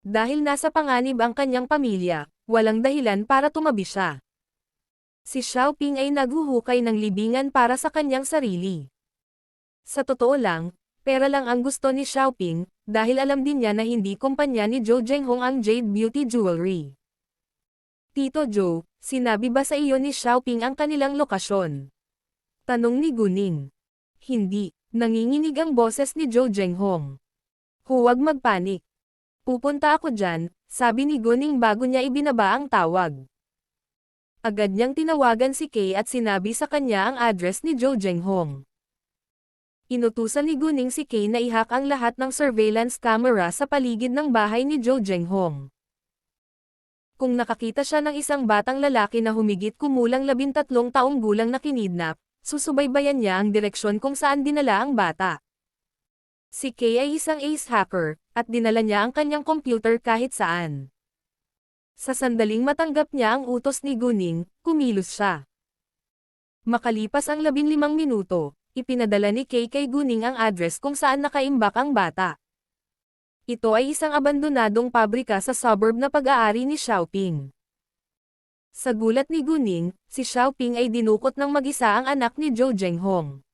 Dahil nasa panganib ang kanyang pamilya, walang dahilan para tumabi siya. Si Xiaoping ay naghuhukay ng libingan para sa kanyang sarili. Sa totoo lang, pera lang ang gusto ni Xiaoping, dahil alam din niya na hindi kumpanya ni Zhou Zhenghong ang Jade Beauty Jewelry. Tito Joe, sinabi ba sa iyo ni Xiaoping ang kanilang lokasyon? Tanong ni Guning. Hindi, nanginginig ang boses ni Zhou Zhenghong. Huwag magpanik. Pupunta ako dyan, sabi ni Guning bago niya ibinaba ang tawag. Agad niyang tinawagan si Kay at sinabi sa kanya ang address ni Zhou Zhenghong. Inutusan ni Guning si Kay na ihak ang lahat ng surveillance camera sa paligid ng bahay ni Zhou Zhenghong. Kung nakakita siya ng isang batang lalaki na humigit kumulang 13 taong gulang na kinidnap, susubaybayan niya ang direksyon kung saan dinala ang bata. Si Kay ay isang ace hacker, at dinala niya ang kanyang computer kahit saan. Sa sandaling matanggap niya ang utos ni Guning, kumilos siya. Makalipas ang 15 minuto, ipinadala ni Kay kay Guning ang address kung saan nakaimbak ang bata. Ito ay isang abandonadong pabrika sa suburb na pag-aari ni Xiaoping. Sa gulat ni Guning, si Xiaoping ay dinukot ng mag-isa ang anak ni Zhou Zhenghong.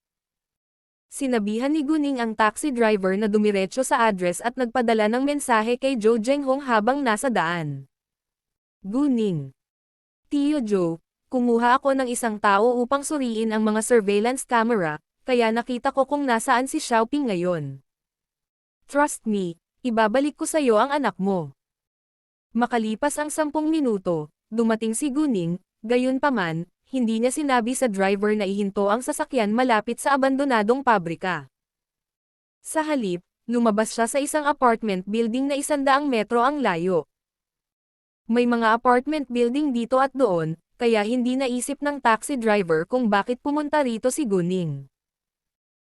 Sinabihan ni Guning ang taxi driver na dumiretso sa address at nagpadala ng mensahe kay Zhou Zhenghong habang nasa daan. Guning. Tio Joe, kumuha ako ng isang tao upang suriin ang mga surveillance camera, kaya nakita ko kung nasaan si Xiaoping ngayon. Trust me, ibabalik ko sa iyo ang anak mo. Makalipas ang 10 minuto, dumating si Guning, gayunpaman, hindi niya sinabi sa driver na ihinto ang sasakyan malapit sa abandonadong pabrika. Sa halip, lumabas siya sa isang apartment building na 100 metro ang layo. May mga apartment building dito at doon, kaya hindi naisip ng taxi driver kung bakit pumunta rito si Guning.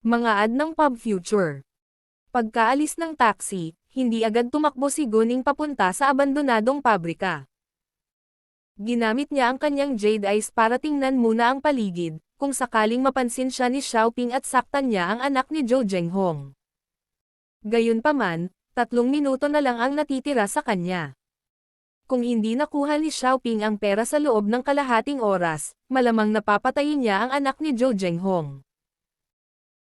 Mga ad ng Pub Future. Pagkaalis ng taxi, hindi agad tumakbo si Guning papunta sa abandonadong pabrika. Ginamit niya ang kanyang jade eyes para tingnan muna ang paligid, kung sakaling mapansin siya ni Xiaoping at saktan niya ang anak ni Zhou Zhenghong. Gayunpaman, 3 minuto na lang ang natitira sa kanya. Kung hindi nakuha ni Xiaoping ang pera sa loob ng kalahating oras, malamang napapatayin niya ang anak ni Zhou Zhenghong.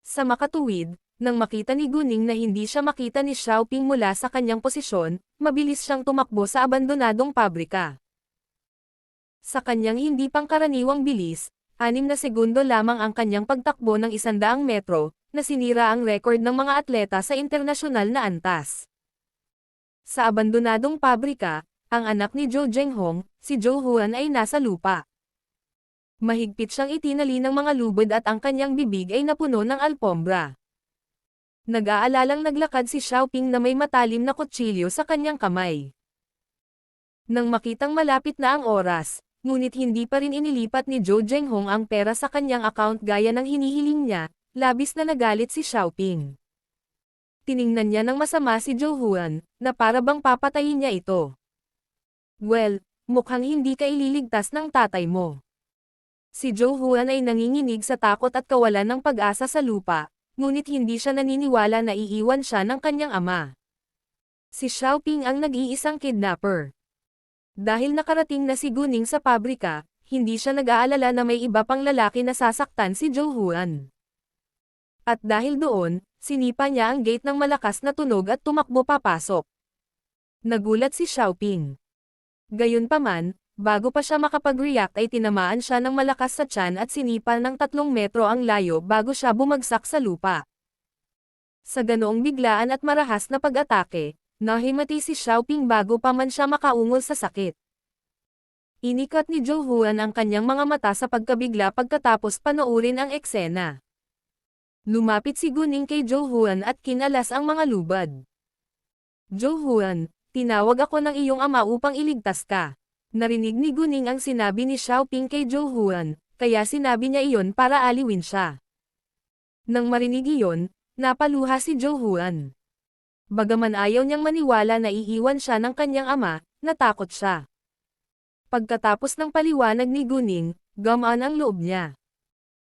Sa makatuwid, nang makita ni Guning na hindi siya makita ni Xiaoping mula sa kanyang posisyon, mabilis siyang tumakbo sa abandonadong pabrika. Sa kanyang hindi pangkaraniwang bilis, 6 na segundo lamang ang kanyang pagtakbo ng 100 metro, na sinira ang record ng mga atleta sa internasyonal na antas. Sa abandonadong pabrika, ang anak ni Zhou Zhenghong, si Zhou Huan ay nasa lupa. Mahigpit siyang itinali ng mga lubid at ang kanyang bibig ay napuno ng alpombra. Nag-aalalang naglakad si Xiaoping na may matalim na kutsilyo sa kanyang kamay. Nang makitang malapit na ang oras, ngunit hindi pa rin inilipat ni Zhou Zhenghong ang pera sa kanyang account gaya ng hinihiling niya, labis na nagalit si Xiaoping. Tiningnan niya ng masama si Zhou Huan, na para bang papatayin niya ito. Well, mukhang hindi ka ililigtas ng tatay mo. Si Zhou Huan ay nanginginig sa takot at kawalan ng pag-asa sa lupa, ngunit hindi siya naniniwala na iiwan siya ng kanyang ama. Si Xiaoping ang nag-iisang kidnapper. Dahil nakarating na si Guning sa pabrika, hindi siya nag-aalala na may iba pang lalaki na sasaktan si Zhou Huan. At dahil doon, sinipa niya ang gate ng malakas na tunog at tumakbo papasok. Nagulat si Xiaoping. Gayunpaman, bago pa siya makapag-react ay tinamaan siya ng malakas sa tiyan at sinipa ng 3 metro ang layo bago siya bumagsak sa lupa. Sa ganoong biglaan at marahas na pag-atake, nahimati si Xiaoping bago pa man siya makaungol sa sakit. Inikat ni Zhou Huan ang kanyang mga mata sa pagkabigla pagkatapos panoorin ang eksena. Lumapit si Guning kay Zhou Huan at kinalas ang mga lubad. Zhou Huan, tinawag ako ng iyong ama upang iligtas ka. Narinig ni Guning ang sinabi ni Xiaoping kay Zhou Huan, kaya sinabi niya iyon para aliwin siya. Nang marinig iyon, napaluha si Zhou Huan. Bagaman ayaw niyang maniwala na iiwan siya ng kanyang ama, natakot siya. Pagkatapos ng paliwanag ni Guning, gumaan ang loob niya.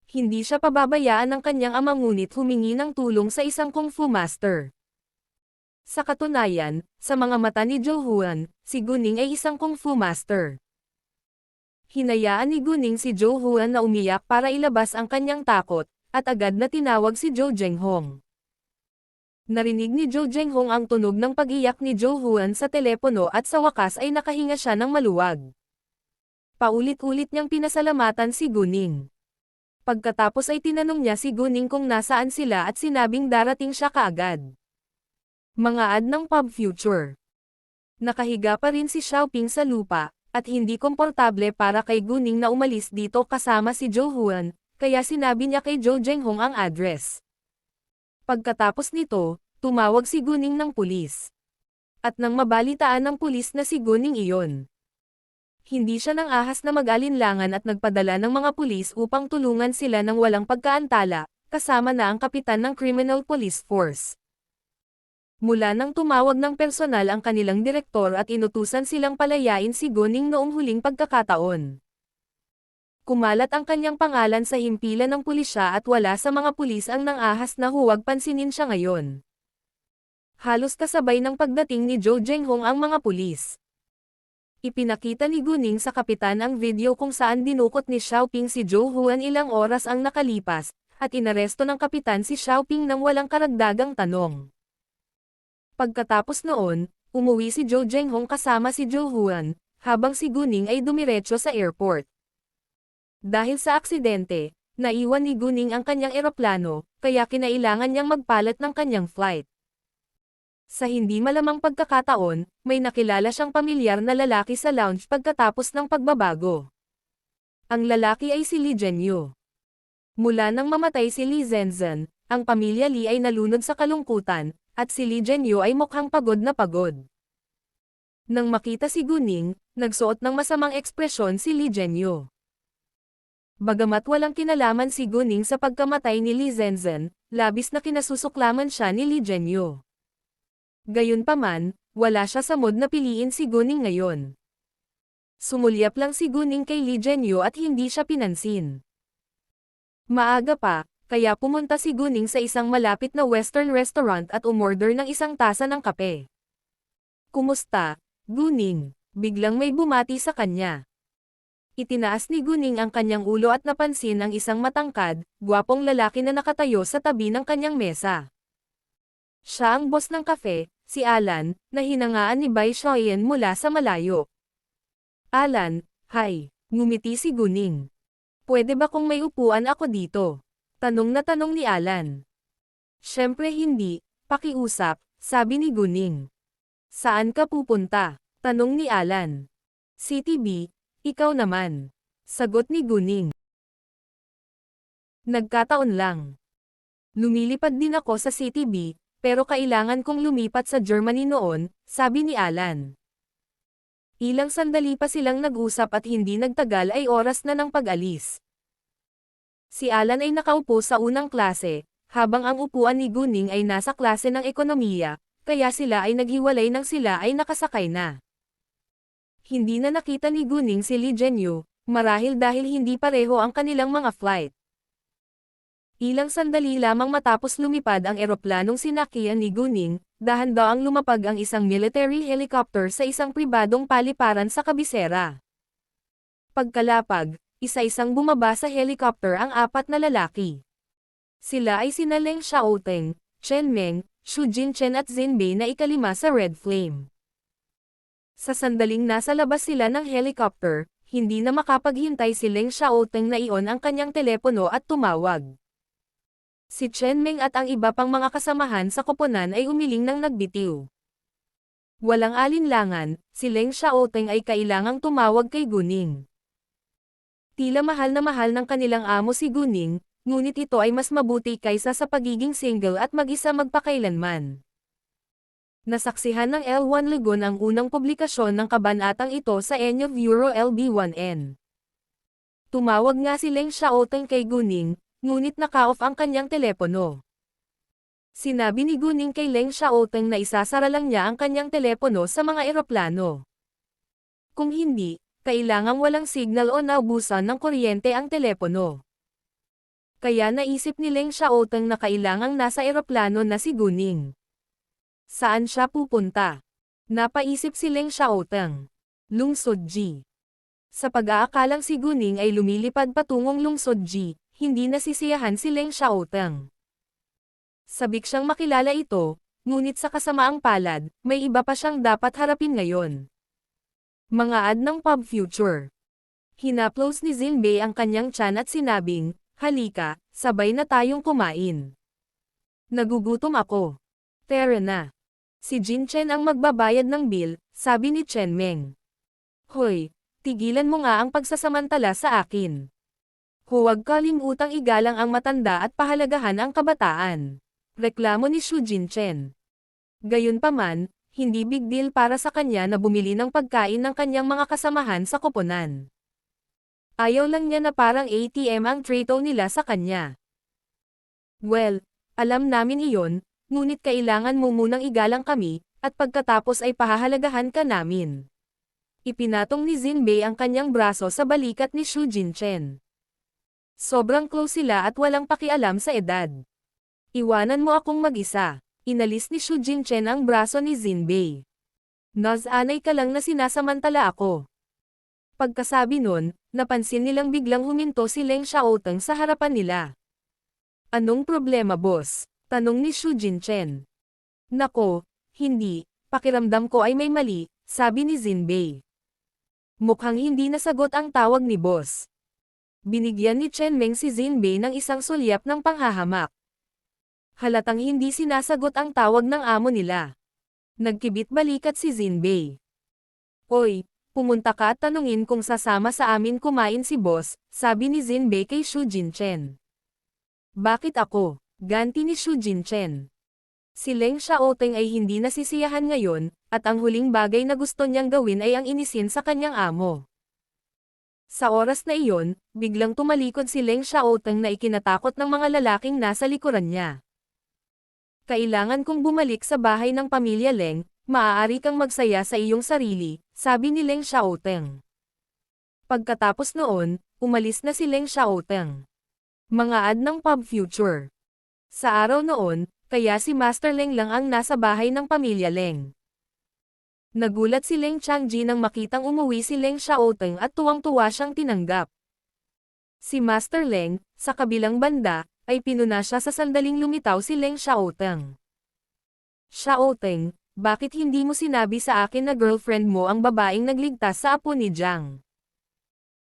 Hindi siya pababayaan ng kanyang ama ngunit humingi ng tulong sa isang kung fu master. Sa katunayan, sa mga mata ni Zhou Huan, si Guning ay isang kung fu master. Hinayaan ni Guning si Zhou Huan na umiyak para ilabas ang kanyang takot, at agad na tinawag si Zhou Zhenghong. Narinig ni Zhou Zhenghong ang tunog ng pag-iyak ni Zhou Huan sa telepono at sa wakas ay nakahinga siya ng maluwag. Paulit-ulit niyang pinasalamatan si Guning. Pagkatapos ay tinanong niya si Guning kung nasaan sila at sinabing darating siya kaagad. Mga ad ng Pub Future. Nakahiga pa rin si Xiaoping sa lupa, at hindi komportable para kay Guning na umalis dito kasama si Zhou Huan, kaya sinabi niya kay Zhou Zhenghong ang address. Pagkatapos nito, tumawag si Guning ng pulis. At nang mabalitaan ng pulis na si Guning iyon. Hindi siya nang ahas na mag-alinlangan at nagpadala ng mga pulis upang tulungan sila ng walang pagkaantala, kasama na ang kapitan ng Criminal Police Force. Mula nang tumawag ng personal ang kanilang direktor at inutusan silang palayain si Guning noong huling pagkakataon. Kumalat ang kanyang pangalan sa himpilan ng pulisya at wala sa mga pulis ang nang-ahas na huwag pansinin siya ngayon. Halos kasabay ng pagdating ni Zhou Zhenghong ang mga pulis. Ipinakita ni Guning sa kapitan ang video kung saan dinukot ni Xiaoping si Zhou Huan ilang oras ang nakalipas, at inaresto ng kapitan si Xiaoping nang walang karagdagang tanong. Pagkatapos noon, umuwi si Zhou Zhenghong kasama si Zhou Huan, habang si Guning ay dumiretso sa airport. Dahil sa aksidente, naiwan ni Guning ang kanyang eroplano, kaya kinailangan niyang magpalat ng kanyang flight. Sa hindi malamang pagkakataon, may nakilala siyang pamilyar na lalaki sa lounge pagkatapos ng pagbabago. Ang lalaki ay si Li Zhenyu. Mula nang mamatay si Li Zhenzhen, ang pamilya Li ay nalunod sa kalungkutan, at si Li Zhenyu ay mukhang pagod na pagod. Nang makita si Guning, nagsuot ng masamang ekspresyon si Li Zhenyu. Bagamat walang kinalaman si Guning sa pagkamatay ni Li Zhenzhen, labis na kinasusuklaman siya ni Li Zhenyu. Gayunpaman, wala siya sa mood na piliin si Guning ngayon. Sumulyap lang si Guning kay Li Zhenyu at hindi siya pinansin. Maaga pa, kaya pumunta si Guning sa isang malapit na western restaurant at umorder ng isang tasa ng kape. "Kumusta, Guning?" Biglang may bumati sa kanya. Itinaas ni Guning ang kanyang ulo at napansin ang isang matangkad, gwapong lalaki na nakatayo sa tabi ng kanyang mesa. Siya ang boss ng kafe, si Alan, na hinangaan ni Bai Xiaoyan mula sa malayo. "Alan, hi," ngumiti si Guning. "Pwede ba kung may upuan ako dito?" Tanong na tanong ni Alan. "Syempre hindi, pakiusap," sabi ni Guning. "Saan ka pupunta?" tanong ni Alan. "CTB, ikaw naman," sagot ni Guning. "Nagkataon lang. Lumilipad din ako sa CTB, pero kailangan kong lumipat sa Germany noon," sabi ni Alan. Ilang sandali pa silang nag-usap at hindi nagtagal ay oras na ng pag-alis. Si Alan ay nakaupo sa unang klase, habang ang upuan ni Guning ay nasa klase ng ekonomiya, kaya sila ay naghiwalay nang sila ay nakasakay na. Hindi na nakita ni Guning si Li Zhenyu, marahil dahil hindi pareho ang kanilang mga flight. Ilang sandali lamang matapos lumipad ang eroplanong sinakyan ni Guning, dahan-daang lumapag ang isang military helicopter sa isang pribadong paliparan sa kabisera. Pagkalapag, isa-isang bumaba sa helicopter ang apat na lalaki. Sila ay sina Leng Xiaoteng, Chen Meng, Xu Jinchen at Zin Bei na ikalima sa Red Flame. Sa sandaling nasa labas sila ng helicopter, hindi na makapaghintay si Leng Xiaoteng na i-on ang kanyang telepono at tumawag. Si Chen Meng at ang iba pang mga kasamahan sa koponan ay umiling nang nagbitiw. Walang alinlangan, si Leng Xiaoteng ay kailangang tumawag kay Guning. Tila mahal ng kanilang amo si Guning, ngunit ito ay mas mabuti kaysa sa pagiging single at mag-isa magpakailanman. Nasaksihan ng L1 Legon ang unang publikasyon ng kabanatang ito sa Enyo Euro LB1N. Tumawag nga si Leng Xiaoteng kay Guning, ngunit naka-off ang kanyang telepono. Sinabi ni Guning kay Leng Xiaoteng na isasara lang niya ang kanyang telepono sa mga eroplano. Kung hindi, kailangang walang signal o naubusan ng kuryente ang telepono. Kaya naisip ni Leng Xiaoteng na kailangang nasa eroplano na si Guning. Saan siya pupunta? Napaisip si Leng Xiaoteng. Lungsod G. Sa pag-aakalang si Guning ay lumilipad patungong Lungsod G, hindi nasisiyahan si Leng Xiaoteng. Sabik siyang makilala ito, ngunit sa kasamaang palad, may iba pa siyang dapat harapin ngayon. Mga ad ng Pub Future. Hinaplos ni Zin Bei ang kanyang tiyan at sinabing, "Halika, sabay na tayong kumain. Nagugutom ako." "Tara na." Si Jin Chen ang magbabayad ng bill, sabi ni Chen Meng. "Hoy, tigilan mo nga ang pagsasamantala sa akin. Huwag kalimutang igalang ang matanda at pahalagahan ang kabataan." Reklamo ni Xu Jinchen. Gayunpaman, hindi big deal para sa kanya na bumili ng pagkain ng kanyang mga kasamahan sa koponan. Ayaw lang niya na parang ATM ang trato nila sa kanya. "Well, alam namin iyon, ngunit kailangan mo munang igalang kami, at pagkatapos ay pahahalagahan ka namin." Ipinatong ni Zin Bei ang kanyang braso sa balikat ni Xu Jinchen. Sobrang close sila at walang pakialam sa edad. "Iwanan mo akong mag-isa." Inalis ni Xu Jinchen ang braso ni Zin Bei. "Nasanay ka lang na sinasamantala ako." Pagkasabi nun, napansin nilang biglang huminto si Leng Xiaoteng sa harapan nila. "Anong problema, boss?" tanong ni Xu Jinchen. "Nako, hindi, pakiramdam ko ay may mali," sabi ni Zin Bei. Mukhang hindi nasagot ang tawag ni boss. Binigyan ni Chen Meng si Jinbei ng isang sulyap ng panghahamak. Halatang hindi sinasagot ang tawag ng amo nila. Nagkibit balikat si Jinbei. Oy, pumunta ka at tanungin kung sasama sa amin kumain si boss, sabi ni Jinbei kay Shu Jinchen. Bakit ako? Ganti ni Shu Jinchen. Si Leng Xiaoteng ay hindi nasisiyahan ngayon, at ang huling bagay na gusto niyang gawin ay ang inisin sa kanyang amo. Sa oras na iyon, biglang tumalikod si Leng Xiaoteng na ikinatakot ng mga lalaking nasa likuran niya. Kailangan kong bumalik sa bahay ng pamilya Leng, maaari kang magsaya sa iyong sarili, sabi ni Leng Xiaoteng. Pagkatapos noon, umalis na si Leng Xiaoteng. Mga ad ng Pub Future. Sa araw noon, kaya si Master Leng lang ang nasa bahay ng pamilya Leng. Nagulat si Leng Changji nang makitang umuwi si Leng Xiaoteng at tuwang-tuwa siyang tinanggap. Si Master Leng, sa kabilang banda, ay pinuna siya sa sandaling lumitaw si Leng Xiaoteng. Xiaoteng, bakit hindi mo sinabi sa akin na girlfriend mo ang babaeng nagligtas sa apo ni Jiang?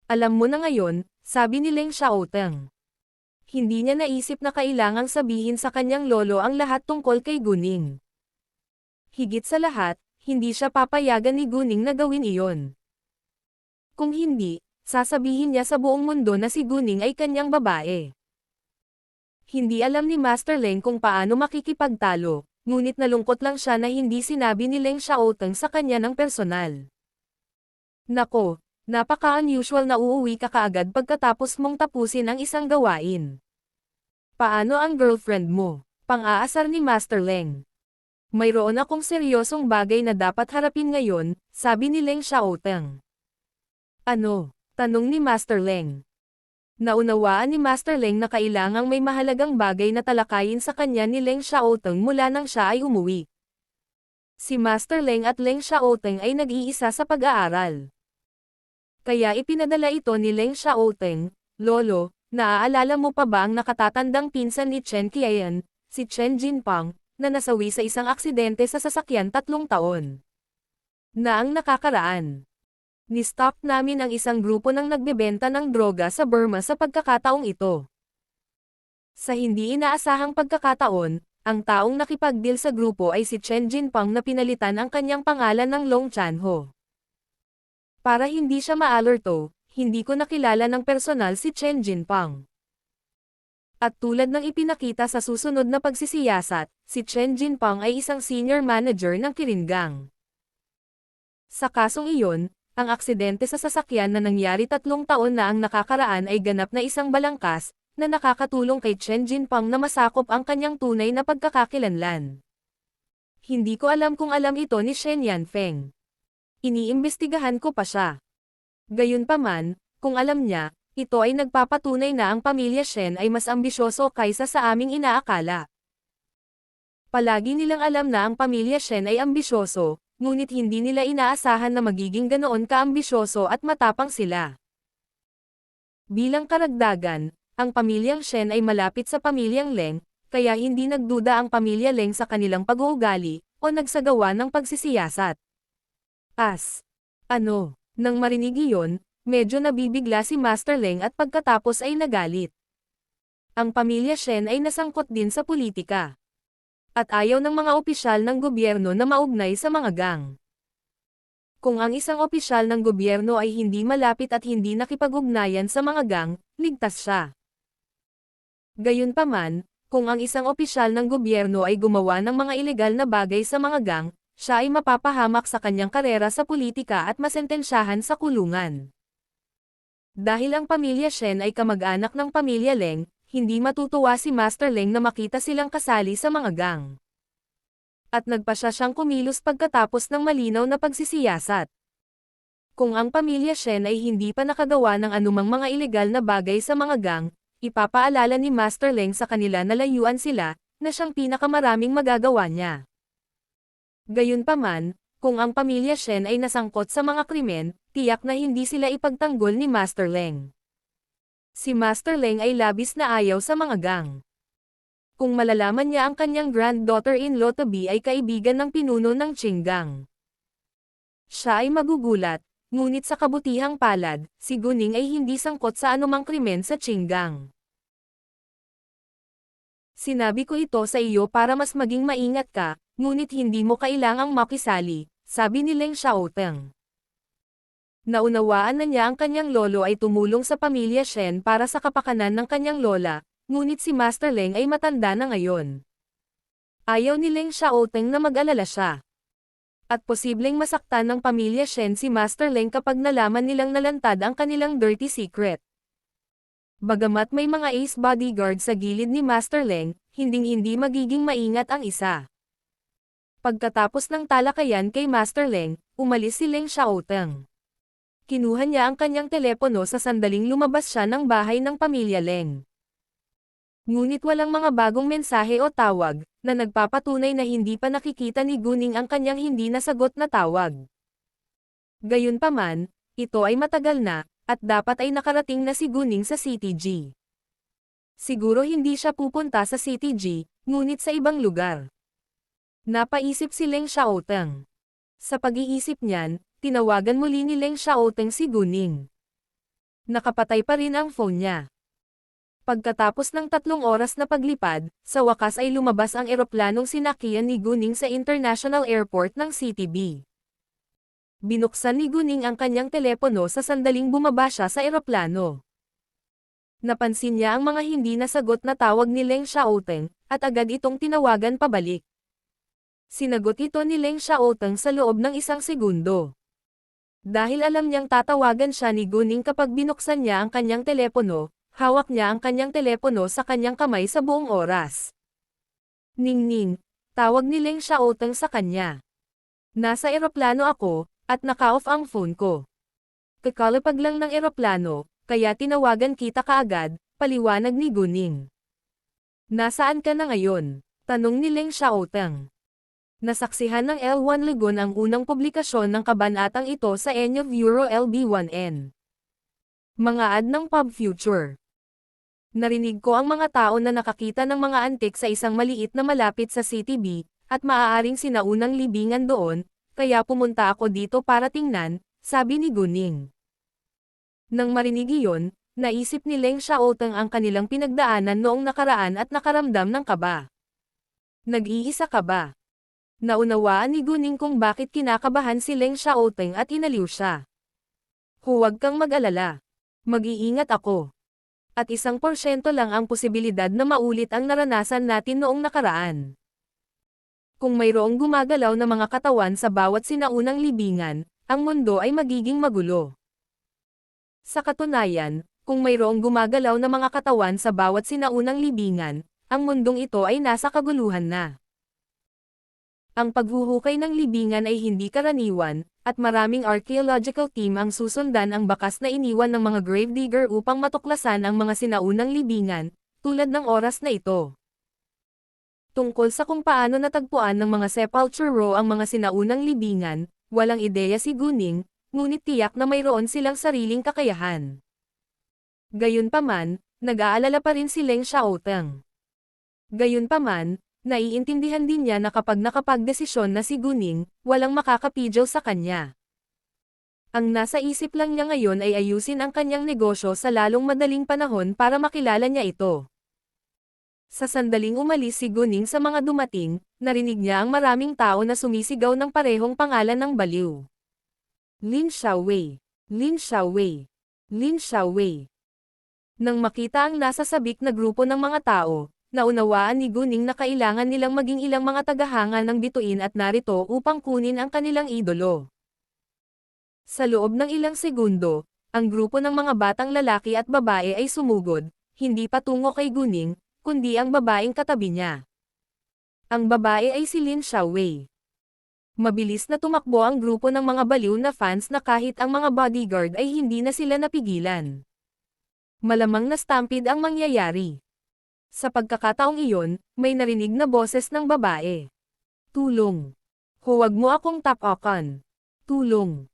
Alam mo na ngayon, sabi ni Leng Xiaoteng. Hindi niya naisip na kailangang sabihin sa kanyang lolo ang lahat tungkol kay Guning. Higit sa lahat, hindi siya papayagan ni Guning na gawin iyon. Kung hindi, sasabihin niya sa buong mundo na si Guning ay kanyang babae. Hindi alam ni Master Leng kung paano makikipagtalo, ngunit nalungkot lang siya na hindi sinabi ni Leng Xiaoteng sa kanya ng personal. Nako, napaka-unusual na uuwi ka kaagad pagkatapos mong tapusin ang isang gawain. Paano ang girlfriend mo? Pang-aasar ni Master Leng. Mayroon akong seryosong bagay na dapat harapin ngayon, sabi ni Leng Xiaoteng. Ano? Tanong ni Master Leng. Naunawaan ni Master Leng na kailangang may mahalagang bagay na talakayin sa kanya ni Leng Xiaoteng mula nang siya ay umuwi. Si Master Leng at Leng Xiaoteng ay nag-iisa sa pag-aaral. Kaya ipinadala ito ni Leng Xiaoteng, Lolo, naaalala mo pa ba ang nakatatandang pinsan ni Chen Qian, si Chen Jinpang, na nasawi sa isang aksidente sa sasakyan 3 taon? Na ang nakakaraan. Ni-stop namin ang isang grupo ng nagbebenta ng droga sa Burma sa pagkakataong ito. Sa hindi inaasahang pagkakataon, ang taong nakipag-deal sa grupo ay si Chen Jinpang na pinalitan ang kanyang pangalan ng Long Chanho. Para hindi siya maalerto, hindi ko nakilala ng personal si Chen Jinpang. At tulad ng ipinakita sa susunod na pagsisiyasat, si Chen Jinpang ay isang senior manager ng Kiringang. Sa kasong iyon, ang aksidente sa sasakyan na nangyari 3 taon na ang nakakaraan ay ganap na isang balangkas, na nakakatulong kay Chen Jinpang na masakop ang kanyang tunay na pagkakakilanlan. Hindi ko alam kung alam ito ni Shen Yanfeng. Iniimbestigahan ko pa siya. Gayunpaman, kung alam niya, ito ay nagpapatunay na ang pamilya Shen ay mas ambisyoso kaysa sa aming inaakala. Palagi nilang alam na ang pamilya Shen ay ambisyoso, ngunit hindi nila inaasahan na magiging ganoon kaambisyoso at matapang sila. Bilang karagdagan, ang pamilyang Shen ay malapit sa pamilyang Leng, kaya hindi nagduda ang pamilya Leng sa kanilang pag-uugali, o nagsagawa ng pagsisiyasat. Ano? Nang marinig iyon, medyo nabibigla si Master Leng at pagkatapos ay nagalit. Ang pamilya Shen ay nasangkot din sa politika. At ayaw ng mga opisyal ng gobyerno na maugnay sa mga gang. Kung ang isang opisyal ng gobyerno ay hindi malapit at hindi nakipag-ugnayan sa mga gang, ligtas siya. Gayunpaman, kung ang isang opisyal ng gobyerno ay gumawa ng mga ilegal na bagay sa mga gang, siya ay mapapahamak sa kanyang karera sa politika at masentensyahan sa kulungan. Dahil ang pamilya Shen ay kamag-anak ng pamilya Leng, hindi matutuwa si Master Leng na makita silang kasali sa mga gang. At nagpasya siyang kumilos pagkatapos ng malinaw na pagsisiyasat. Kung ang pamilya Shen ay hindi pa nakagawa ng anumang mga ilegal na bagay sa mga gang, ipapaalala ni Master Leng sa kanila na layuan sila, na siyang pinakamaraming magagawa niya. Gayunpaman, kung ang pamilya Shen ay nasangkot sa mga krimen, tiyak na hindi sila ipagtanggol ni Master Leng. Si Master Leng ay labis na ayaw sa mga gang. Kung malalaman niya ang kanyang granddaughter-in-law to be ay kaibigan ng pinuno ng Qinggang, siya ay magugulat, Ngunit sa kabutihang palad, si Guning ay hindi sangkot sa anumang krimen sa Qinggang. Sinabi ko ito sa iyo para mas maging maingat ka, ngunit hindi mo kailangang makisali, sabi ni Leng Xiaoteng. Naunawaan na niya ang kanyang lolo ay tumulong sa pamilya Shen para sa kapakanan ng kanyang lola, ngunit si Master Leng ay matanda na ngayon. Ayaw ni Leng Xiaoteng na mag-alala siya. At posibleng masaktan ng pamilya Shen si Master Leng kapag nalaman nilang nalantad ang kanilang dirty secret. Bagamat may mga ace bodyguard sa gilid ni Master Leng, hinding-hindi magiging maingat ang isa. Pagkatapos ng talakayan kay Master Leng, umalis si Leng Xiaoteng. Kinuha niya ang kanyang telepono sa sandaling lumabas siya ng bahay ng pamilya Leng. Ngunit walang mga bagong mensahe o tawag, na nagpapatunay na hindi pa nakikita ni Guning ang kanyang hindi nasagot na tawag. Gayunpaman, ito ay matagal na, at dapat ay nakarating na si Guning sa CTG. Siguro hindi siya pupunta sa CTG, ngunit sa ibang lugar. Napaisip si Leng Xiaoteng. Sa pag-iisip niyan, tinawagan muli ni Leng Xiaoteng si Guning. Nakapatay pa rin ang phone niya. Pagkatapos ng 3 oras na paglipad, sa wakas ay lumabas ang eroplanong sinakyan ni Guning sa International Airport ng CTB. Binuksan ni Guning ang kanyang telepono sa sandaling bumaba siya sa eroplano. Napansin niya ang mga hindi nasagot na tawag ni Leng Xiaoteng, at agad itong tinawagan pabalik. Sinagot ito ni Leng Xiaoteng sa loob ng 1 segundo. Dahil alam niyang tatawagan siya ni Guning kapag binuksan niya ang kanyang telepono, hawak niya ang kanyang telepono sa kanyang kamay sa buong oras. Ning-ning, tawag ni Leng Xiaoteng sa kanya. Nasa eroplano ako, at naka-off ang phone ko. Kakalapag lang ng eroplano, kaya tinawagan kita kaagad, paliwanag ni Guning. Nasaan ka na ngayon? Tanong ni Leng Xiaoteng. Nasaksihan ng L1 Legon ang unang publikasyon ng kabanatang ito sa Enyo Euro LB1N. Mga ad ng Pub Future. Narinig ko ang mga tao na nakakita ng mga antik sa isang maliit na malapit sa CTB, at maaaring sinaunang libingan doon, kaya pumunta ako dito para tingnan, sabi ni Guning. Nang marinig iyon, naisip ni Leng Xiaoteng ang kanilang pinagdaanan noong nakaraan at nakaramdam ng kaba. Nag-iisa ka ba? Naunawaan ni Guning kung bakit kinakabahan si Leng Xiaoteng at inaliw siya. Huwag kang mag-alala. Mag-iingat ako. At 1% lang ang posibilidad na maulit ang naranasan natin noong nakaraan. Kung mayroong gumagalaw na mga katawan sa bawat sinaunang libingan, ang mundo ay magiging magulo. Sa katunayan, kung mayroong gumagalaw na mga katawan sa bawat sinaunang libingan, ang mundong ito ay nasa kaguluhan na. Ang paghuhukay ng libingan ay hindi karaniwan, at maraming archaeological team ang susundan ang bakas na iniwan ng mga gravedigger upang matuklasan ang mga sinaunang libingan, tulad ng oras na ito. Tungkol sa kung paano natagpuan ng mga sepulture row ang mga sinaunang libingan, walang ideya si Guning, ngunit tiyak na mayroon silang sariling kakayahan. Gayunpaman, nag-aalala pa rin si Leng Xiaoteng. Gayunpaman, naiintindihan din niya na kapag nakapagdesisyon na si Guning, walang makakapidyaw sa kanya. Ang nasa isip lang niya ngayon ay ayusin ang kanyang negosyo sa lalong madaling panahon para makilala niya ito. Sa sandaling umalis si Guning sa mga dumating, narinig niya ang maraming tao na sumisigaw ng parehong pangalan ng baliw. Lin Xiaowei, Lin Xiaowei, Lin Xiaowei. Nang makita ang nasa sabik na grupo ng mga tao, naunawaan ni Guning na kailangan nilang maging ilang mga tagahanga ng bituin at narito upang kunin ang kanilang idolo. Sa loob ng ilang segundo, ang grupo ng mga batang lalaki at babae ay sumugod, hindi patungo kay Guning, kundi ang babaeng katabi niya. Ang babae ay si Lin Xiaowei. Mabilis na tumakbo ang grupo ng mga baliw na fans na kahit ang mga bodyguard ay hindi na sila napigilan. Malamang na stampede ang mangyayari. Sa pagkakataong iyon, may narinig na boses ng babae. Tulong. Huwag mo akong tapakan. Tulong.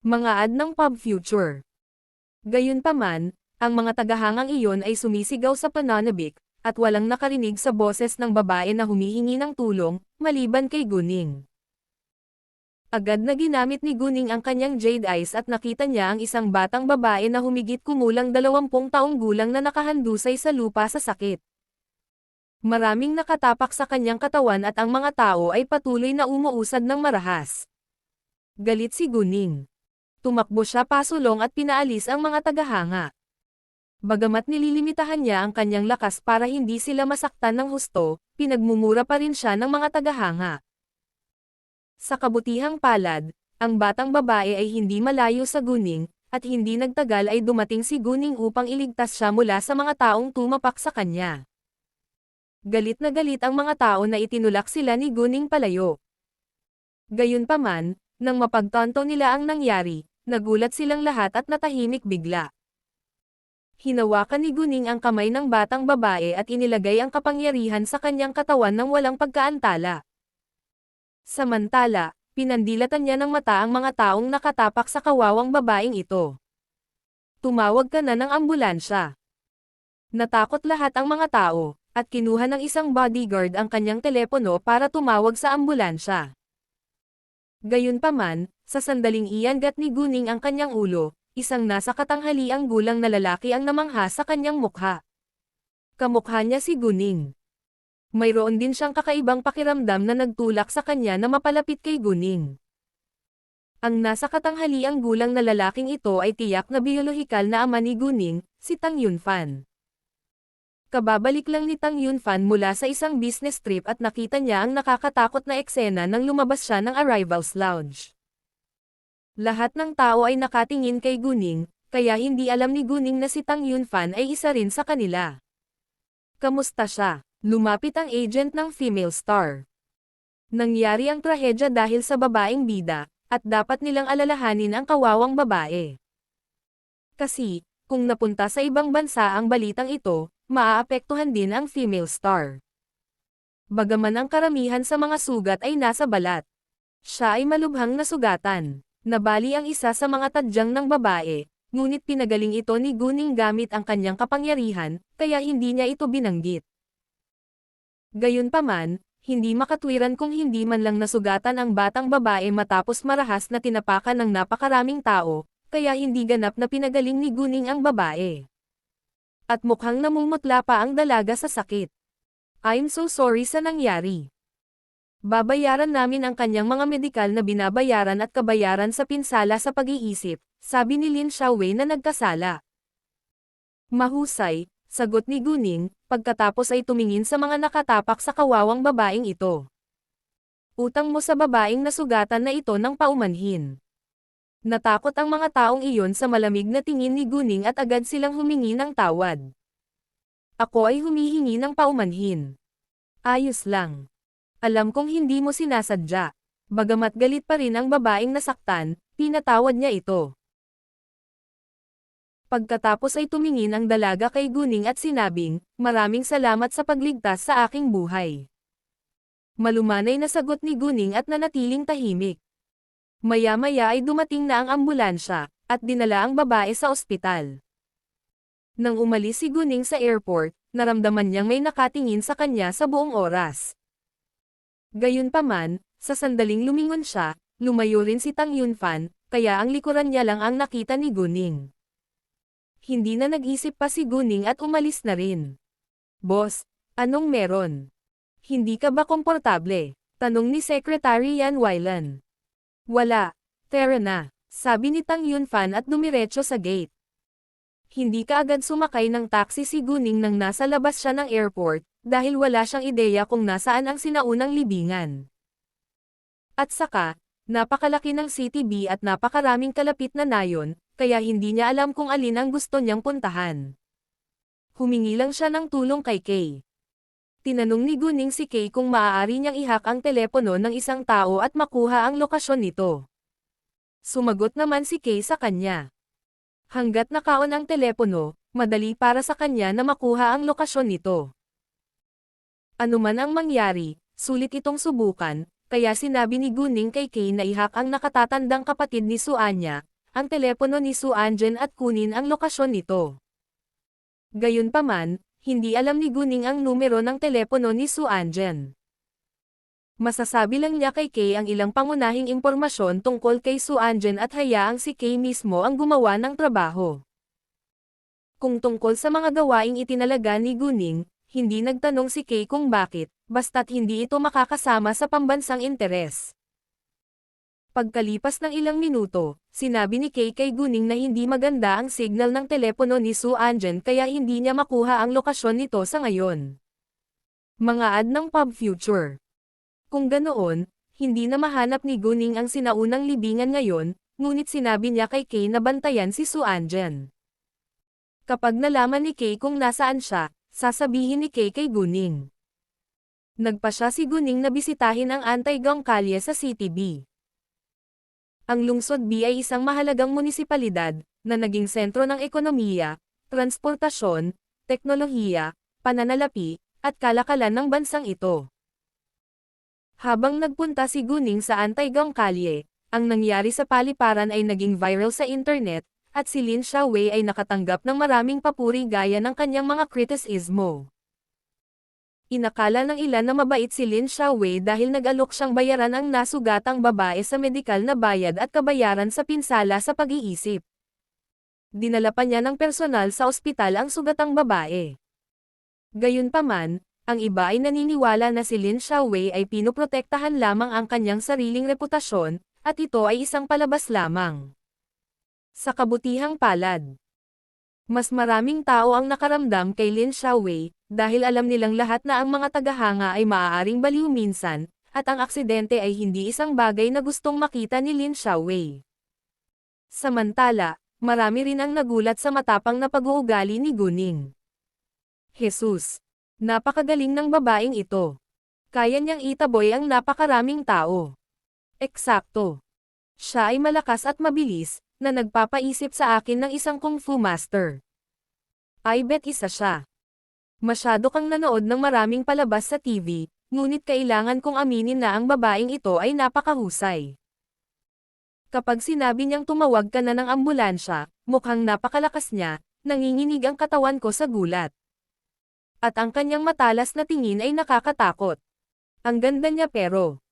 Mga ad ng Pub Future. Gayunpaman, ang mga tagahangang iyon ay sumisigaw sa pananabik, at walang nakarinig sa boses ng babae na humihingi ng tulong, maliban kay Guning. Agad na ginamit ni Guning ang kanyang Jade Eyes at nakita niya ang isang batang babae na humigit kumulang 20 taong gulang na nakahandusay sa lupa sa sakit. Maraming nakatapak sa kanyang katawan at ang mga tao ay patuloy na umuusad ng marahas. Galit si Guning. Tumakbo siya pasulong at pinaalis ang mga tagahanga. Bagamat nililimitahan niya ang kanyang lakas para hindi sila masaktan ng husto, pinagmumura pa rin siya ng mga tagahanga. Sa kabutihang palad, ang batang babae ay hindi malayo sa Guning, at hindi nagtagal ay dumating si Guning upang iligtas siya mula sa mga taong tumapak sa kanya. Galit na galit ang mga tao na itinulak sila ni Guning palayo. Gayunpaman, nang mapagtanto nila ang nangyari, nagulat silang lahat at natahimik bigla. Hinawakan ni Guning ang kamay ng batang babae at inilagay ang kapangyarihan sa kanyang katawan ng walang pagkaantala. Samantala, pinandilatan niya ng mata ang mga taong nakatapak sa kawawang babaeng ito. Tumawag ka na ng ambulansya. Natakot lahat ang mga tao, at kinuha ng isang bodyguard ang kanyang telepono para tumawag sa ambulansya. Gayunpaman, sa sandaling iyangat ni Guning ang kanyang ulo, isang nasa katanghaliang gulang na lalaki ang namangha sa kanyang mukha. Kamukha niya si Guning. Mayroon din siyang kakaibang pakiramdam na nagtulak sa kanya na mapalapit kay Guning. Ang nasa katanghaliang gulang na lalaking ito ay tiyak na biolohikal na ama ni Guning, si Tang Yunfan. Kababalik lang ni Tang Yunfan mula sa isang business trip at nakita niya ang nakakatakot na eksena nang lumabas siya ng arrivals lounge. Lahat ng tao ay nakatingin kay Guning, kaya hindi alam ni Guning na si Tang Yunfan ay isa rin sa kanila. Kamusta siya? Lumapit ang agent ng female star. Nangyari ang trahedya dahil sa babaeng bida, at dapat nilang alalahanin ang kawawang babae. Kasi, kung napunta sa ibang bansa ang balitang ito, maaapektuhan din ang female star. Bagaman ang karamihan sa mga sugat ay nasa balat. Siya ay malubhang nasugatan. Nabali ang isa sa mga tadyang ng babae, ngunit pinagaling ito ni Guning gamit ang kanyang kapangyarihan, kaya hindi niya ito binanggit. Gayunpaman, hindi makatwiran kung hindi man lang nasugatan ang batang babae matapos marahas na tinapakan ng napakaraming tao, kaya hindi ganap na pinagaling ni Guning ang babae. At mukhang namumutla pa ang dalaga sa sakit. I'm so sorry sa nangyari. Babayaran namin ang kanyang mga medikal na binabayaran at kabayaran sa pinsala sa pag-iisip, sabi ni Lin Xiaowei na nagkasala. Mahusay, sagot ni Guning, pagkatapos ay tumingin sa mga nakatapak sa kawawang babaeng ito. Utang mo sa babaeng nasugatan na ito ng paumanhin. Natakot ang mga taong iyon sa malamig na tingin ni Guning at agad silang humingi ng tawad. Ako ay humihingi ng paumanhin. Ayos lang. Alam kong hindi mo sinasadya. Bagamat galit pa rin ang babaeng nasaktan, pinatawad niya ito. Pagkatapos ay tumingin ang dalaga kay Guning at sinabing, maraming salamat sa pagligtas sa aking buhay. Malumanay na sagot ni Guning at nanatiling tahimik. Maya-maya ay dumating na ang ambulansya, at dinala ang babae sa ospital. Nang umalis si Guning sa airport, naramdaman niyang may nakatingin sa kanya sa buong oras. Gayunpaman, sa sandaling lumingon siya, lumayo rin si Tang Yunfan, kaya ang likuran niya lang ang nakita ni Guning. Hindi na nag-isip pa si Guning at umalis na rin. Boss, anong meron? Hindi ka ba komportable? Tanong ni Secretary Yan Weilan. Wala, tara na, sabi ni Tang Yunfan at dumiretso sa gate. Hindi ka agad sumakay ng taxi si Guning nang nasa labas siya ng airport, dahil wala siyang ideya kung nasaan ang sinaunang libingan. At saka, napakalaki ng CTB at napakaraming kalapit na nayon, kaya hindi niya alam kung alin ang gusto niyang puntahan. Humingi lang siya ng tulong kay Kay. Tinanong ni Guning si Kay kung maaari niyang i-hack ang telepono ng isang tao at makuha ang lokasyon nito. Sumagot naman si Kay sa kanya. Hanggat nakaon ang telepono, madali para sa kanya na makuha ang lokasyon nito. Anuman ang mangyari, sulit itong subukan, kaya sinabi ni Guning kay Kay na i-hack ang nakatatandang kapatid ni Su Anya, ang telepono ni Su Anjen at kunin ang lokasyon nito. Gayunpaman, hindi alam ni Guning ang numero ng telepono ni Su Anjen. Masasabi lang niya kay Kay ang ilang pangunahing impormasyon tungkol kay Su Anjen at hayaang si Kay mismo ang gumawa ng trabaho. Kung tungkol sa mga gawaing itinalaga ni Guning, hindi nagtanong si Kay kung bakit, basta't hindi ito makakasama sa pambansang interes. Pagkalipas ng ilang minuto, sinabi ni Kay kay Guning na hindi maganda ang signal ng telepono ni Su Anjen kaya hindi niya makuha ang lokasyon nito sa ngayon. Mga ad ng Pub Future. Kung ganoon, hindi na mahanap ni Guning ang sinaunang libingan ngayon, ngunit sinabi niya kay Kay na bantayan si Su Anjen. Kapag nalaman ni Kay kung nasaan siya, sasabihin ni Kay kay Guning. Nagpa siya si Guning na bisitahin ang Antaygong Kalye sa City B. Ang Lungsod B ay isang mahalagang munisipalidad, na naging sentro ng ekonomiya, transportasyon, teknolohiya, pananalapi, at kalakalan ng bansang ito. Habang nagpunta si Guning sa Antaygong Kalye, ang nangyari sa paliparan ay naging viral sa internet, at si Lin Xiaowei ay nakatanggap ng maraming papuri gaya ng kanyang mga kritisismo. Inakala ng ilan na mabait si Lin Xiaowei dahil nag-alok siyang bayaran ang nasugatang babae sa medikal na bayad at kabayaran sa pinsala sa pag-iisip. Dinala pa niya ng personal sa ospital ang sugatang babae. Gayunpaman, ang iba ay naniniwala na si Lin Xiaowei ay pinoprotektahan lamang ang kanyang sariling reputasyon, at ito ay isang palabas lamang. Sa kabutihang palad, mas maraming tao ang nakaramdam kay Lin Xiaowei, dahil alam nilang lahat na ang mga tagahanga ay maaaring baliw minsan, at ang aksidente ay hindi isang bagay na gustong makita ni Lin Xiaowei. Samantala, marami rin ang nagulat sa matapang na pag-uugali ni Guning. Jesus! Napakagaling ng babaeng ito. Kaya niyang itaboy ang napakaraming tao. Eksakto. Siya ay malakas at mabilis, na nagpapaisip sa akin ng isang kung fu master. I bet isa siya. Masyado kang nanood ng maraming palabas sa TV, ngunit kailangan kong aminin na ang babaeng ito ay napakahusay. Kapag sinabi niyang tumawag ka na ng ambulansya, mukhang napakalakas niya, nanginginig ang katawan ko sa gulat. At ang kanyang matalas na tingin ay nakakatakot. Ang ganda niya pero.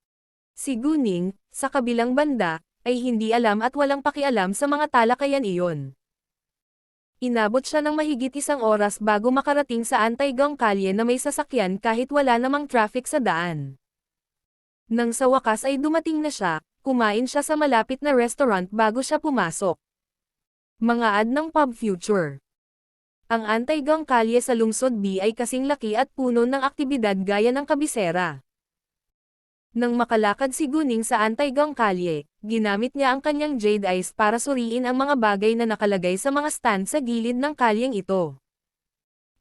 Si Guning, sa kabilang banda, ay hindi alam at walang pakialam sa mga talakayan iyon. Inabot siya ng mahigit 1 oras bago makarating sa Antaygong Kalye na may sasakyan kahit wala namang traffic sa daan. Nang sa wakas ay dumating na siya, kumain siya sa malapit na restaurant bago siya pumasok. Mga ad ng Pub Future. Ang Antaygong Kalye sa Lungsod B ay kasing laki at puno ng aktibidad gaya ng kabisera. Nang makalakad si Guning sa Antaygong Kalye, ginamit niya ang kanyang jade eyes para suriin ang mga bagay na nakalagay sa mga stand sa gilid ng kalyeng ito.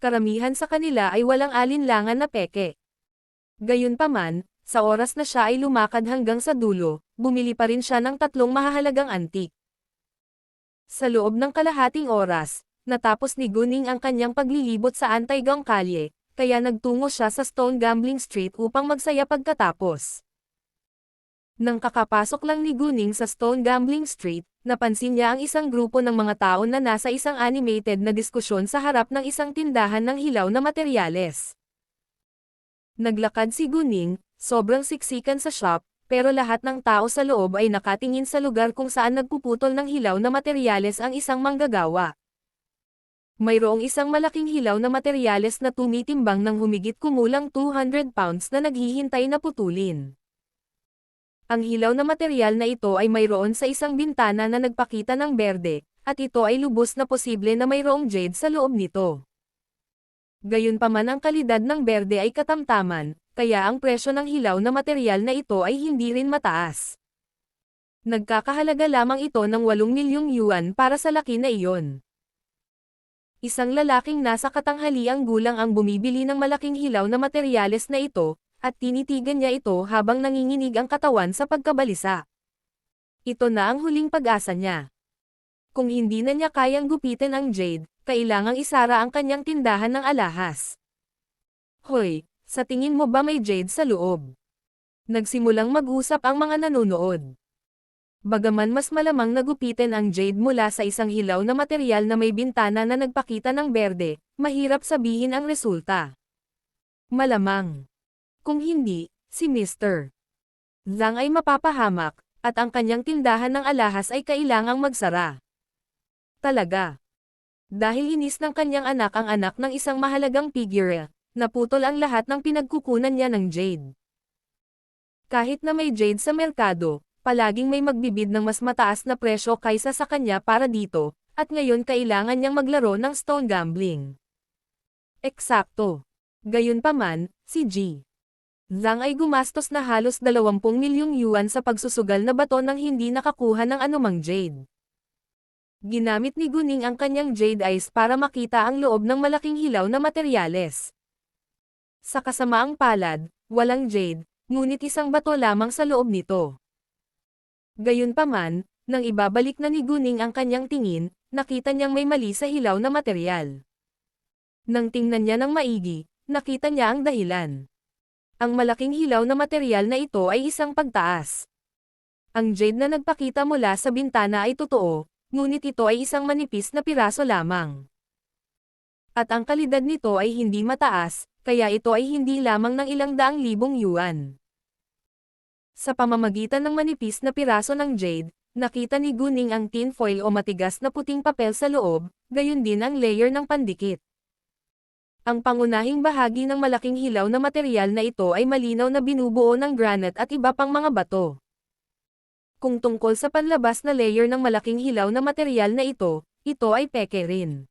Karamihan sa kanila ay walang alinlangan na peke. Gayunpaman, sa oras na siya ay lumakad hanggang sa dulo, bumili pa rin siya ng 3 mahahalagang antik. Sa loob ng kalahating oras, natapos ni Guning ang kanyang paglilibot sa Antaygong Kalye, kaya nagtungo siya sa Stone Gambling Street upang magsaya pagkatapos. Nang kakapasok lang ni Guning sa Stone Gambling Street, napansin niya ang isang grupo ng mga tao na nasa isang animated na diskusyon sa harap ng isang tindahan ng hilaw na materyales. Naglakad si Guning, sobrang siksikan sa shop, pero lahat ng tao sa loob ay nakatingin sa lugar kung saan nagpuputol ng hilaw na materyales ang isang manggagawa. Mayroong isang malaking hilaw na materyales na tumitimbang ng humigit kumulang 200 pounds na naghihintay na putulin. Ang hilaw na materyal na ito ay mayroon sa isang bintana na nagpakita ng berde, at ito ay lubos na posible na mayroong jade sa loob nito. Gayunpaman ang kalidad ng berde ay katamtaman, kaya ang presyo ng hilaw na materyal na ito ay hindi rin mataas. Nagkakahalaga lamang ito ng 8 milyong yuan para sa laki na iyon. Isang lalaking nasa katanghaliang gulang ang bumibili ng malaking hilaw na materyales na ito, at tinitigan niya ito habang nanginginig ang katawan sa pagkabalisa. Ito na ang huling pag-asa niya. Kung hindi na niya kayang gupitin ang jade, kailangang isara ang kanyang tindahan ng alahas. Hoy, sa tingin mo ba may jade sa loob? Nagsimulang mag-usap ang mga nanonood. Bagaman mas malamang nagupitin ang jade mula sa isang hilaw na materyal na may bintana na nagpakita ng berde, mahirap sabihin ang resulta. Malamang. Kung hindi, si Mr. Zhang ay mapapahamak, at ang kanyang tindahan ng alahas ay kailangang magsara. Talaga. Dahil inis ng kanyang anak ang anak ng isang mahalagang figure, naputol ang lahat ng pinagkukunan niya ng jade. Kahit na may jade sa merkado, palaging may magbibid ng mas mataas na presyo kaysa sa kanya para dito, at ngayon kailangan niyang maglaro ng stone gambling. Eksakto. Gayunpaman, si G. Zhang ay gumastos na halos 20 milyong yuan sa pagsusugal na bato nang hindi nakakuha ng anumang jade. Ginamit ni Guning ang kanyang jade eyes para makita ang loob ng malaking hilaw na materyales. Sa kasamaang palad, walang jade, ngunit isang bato lamang sa loob nito. Gayunpaman, nang ibabalik na ni Guning ang kanyang tingin, nakita niyang may mali sa hilaw na materyal. Nang tingnan niya ng maigi, nakita niya ang dahilan. Ang malaking hilaw na materyal na ito ay isang pagtaas. Ang jade na nagpakita mula sa bintana ay totoo, ngunit ito ay isang manipis na piraso lamang. At ang kalidad nito ay hindi mataas, kaya ito ay hindi lamang ng ilang daang libong yuan. Sa pamamagitan ng manipis na piraso ng jade, nakita ni Guning ang tinfoil o matigas na puting papel sa loob, gayon din ang layer ng pandikit. Ang pangunahing bahagi ng malaking hilaw na materyal na ito ay malinaw na binubuo ng granite at iba pang mga bato. Kung tungkol sa panlabas na layer ng malaking hilaw na materyal na ito ay peke rin.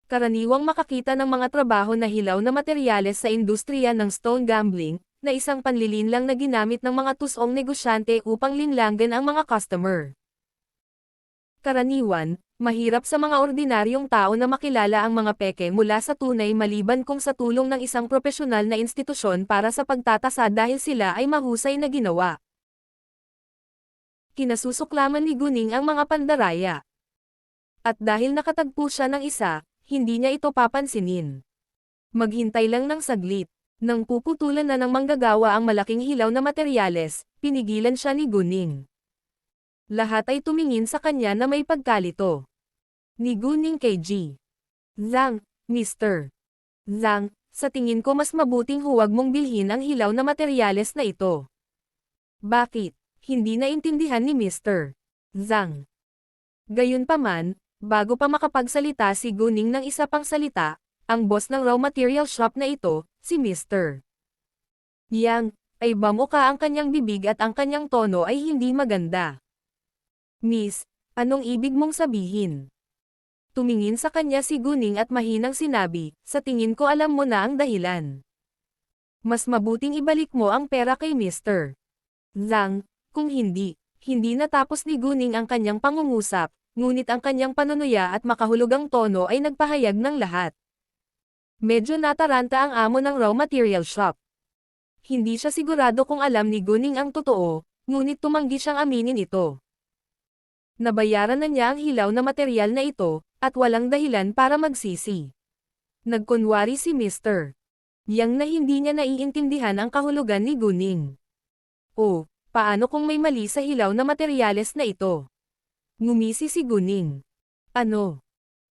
Karaniwang makakita ng mga trabaho na hilaw na materyales sa industriya ng stone gambling, na isang panlilinlang na ginamit ng mga tusong negosyante upang linlangan ang mga customer. Karaniwan, mahirap sa mga ordinaryong tao na makilala ang mga peke mula sa tunay maliban kung sa tulong ng isang propesyonal na institusyon para sa pagtatasa dahil sila ay mahusay na ginawa. Kinasusuklaman ni Guning ang mga pandaraya. At dahil nakatagpo siya ng isa, hindi niya ito papansinin. Maghintay lang ng saglit. Nang puputulan na ng manggagawa ang malaking hilaw na materyales, pinigilan siya ni Guning. Lahat ay tumingin sa kanya na may pagkalito. Ni Guning kay G. Zhang, Mr. Zhang, sa tingin ko mas mabuting huwag mong bilhin ang hilaw na materyales na ito. Bakit? Hindi naintindihan ni Mr. Zhang. Gayunpaman, bago pa makapagsalita si Guning ng isa pang salita, ang boss ng raw material shop na ito, si Mr. Yang, ay bamuka ang kanyang bibig at ang kanyang tono ay hindi maganda. Miss, anong ibig mong sabihin? Tumingin sa kanya si Guning at mahinang sinabi, sa tingin ko alam mo na ang dahilan. Mas mabuting ibalik mo ang pera kay Mr. Zhang, kung hindi natapos ni Guning ang kanyang pangungusap, ngunit ang kanyang panunuya at makahulugang tono ay nagpahayag ng lahat. Medyo nataranta ang amo ng raw material shop. Hindi siya sigurado kung alam ni Guning ang totoo, ngunit tumanggi siyang aminin ito. Nabayaran na niya ang hilaw na materyal na ito, at walang dahilan para magsisi. Nagkunwari si Mr. Yang na hindi niya naiintindihan ang kahulugan ni Guning. O, paano kung may mali sa hilaw na materyales na ito? Ngumisi si Guning. Ano?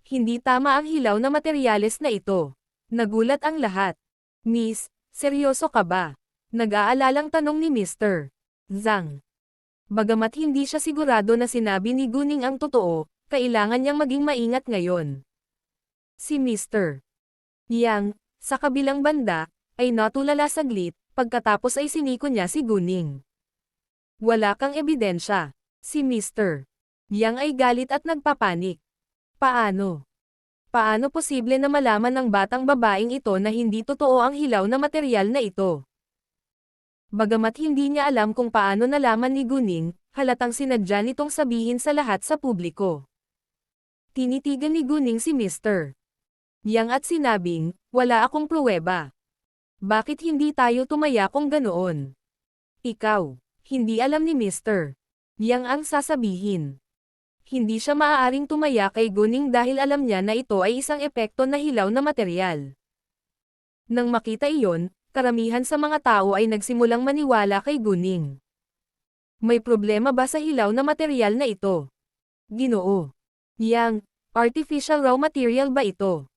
Hindi tama ang hilaw na materyales na ito. Nagulat ang lahat. Miss, seryoso ka ba? Nag-aalalang tanong ni Mr. Zhang. Bagamat hindi siya sigurado na sinabi ni Guning ang totoo, kailangan niyang maging maingat ngayon. Si Mr. Yang, sa kabilang banda, ay natulala saglit, pagkatapos ay siniko niya si Guning. Wala kang ebidensya. Si Mr. Yang ay galit at nagpapanik. Paano? Paano posible na malaman ng batang babaeng ito na hindi totoo ang hilaw na materyal na ito? Bagamat hindi niya alam kung paano nalaman ni Guning, halatang sinadya nitong sabihin sa lahat sa publiko. Tinitigan ni Guning si Mr. Yang at sinabing, wala akong pruweba. Bakit hindi tayo tumaya kung ganoon? Ikaw, hindi alam ni Mr. Yang ang sasabihin. Hindi siya maaaring tumaya kay Guning dahil alam niya na ito ay isang epekto na hilaw na materyal. Nang makita iyon, karamihan sa mga tao ay nagsimulang maniwala kay Guning. May problema ba sa hilaw na materyal na ito? Ginoo. Yang, artificial raw material ba ito?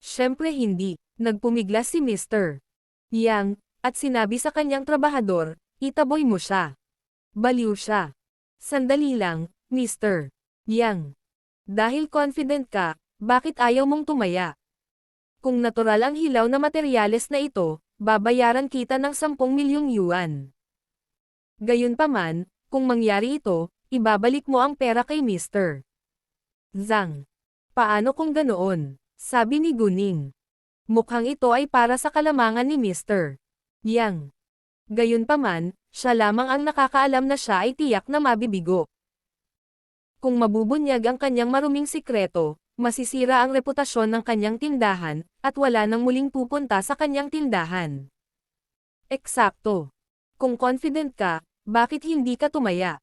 Siyempre hindi, nagpumiglas si Mr. Yang, at sinabi sa kanyang trabahador, itaboy mo siya. Baliw siya. Sandali lang, Mr. Yang. Dahil confident ka, bakit ayaw mong tumaya? Kung natural ang hilaw na materyales na ito, babayaran kita ng 10 milyong yuan. Gayunpaman, kung mangyari ito, ibabalik mo ang pera kay Mr. Zhang. Paano kung ganoon? Sabi ni Guning. Mukhang ito ay para sa kalamangan ni Mr. Yang. Gayunpaman, siya lamang ang nakakaalam na siya ay tiyak na mabibigo. Kung mabubunyag ang kanyang maruming sikreto, masisira ang reputasyon ng kanyang tindahan, at wala nang muling pupunta sa kanyang tindahan. Eksakto. Kung confident ka, bakit hindi ka tumaya?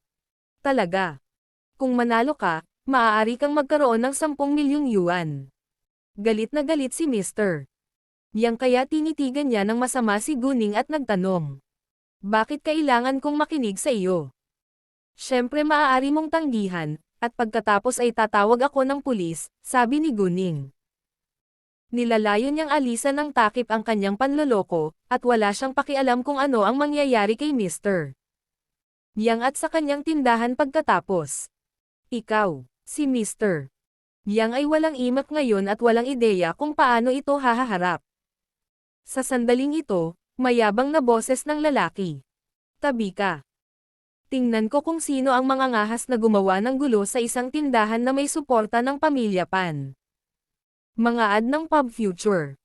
Talaga. Kung manalo ka, maaari kang magkaroon ng 10 milyong yuan. Galit na galit si Mr. Yang kaya tinitigan niya ng masama si Guning at nagtanong. Bakit kailangan kong makinig sa iyo? Siyempre maaari mong tanggihan, at pagkatapos ay tatawag ako ng pulis, sabi ni Guning. Nilalayo niyang alisan ng takip ang kanyang panloloko, at wala siyang pakialam kung ano ang mangyayari kay Mr. Yang at sa kanyang tindahan pagkatapos. Ikaw, si Mr. Yang ay walang imak ngayon at walang ideya kung paano ito hahaharap. Sa sandaling ito, mayabang na boses ng lalaki. Tabi ka. Tingnan ko kung sino ang mga ngahas na gumawa ng gulo sa isang tindahan na may suporta ng pamilya Pan. Mga ad ng Pub Future.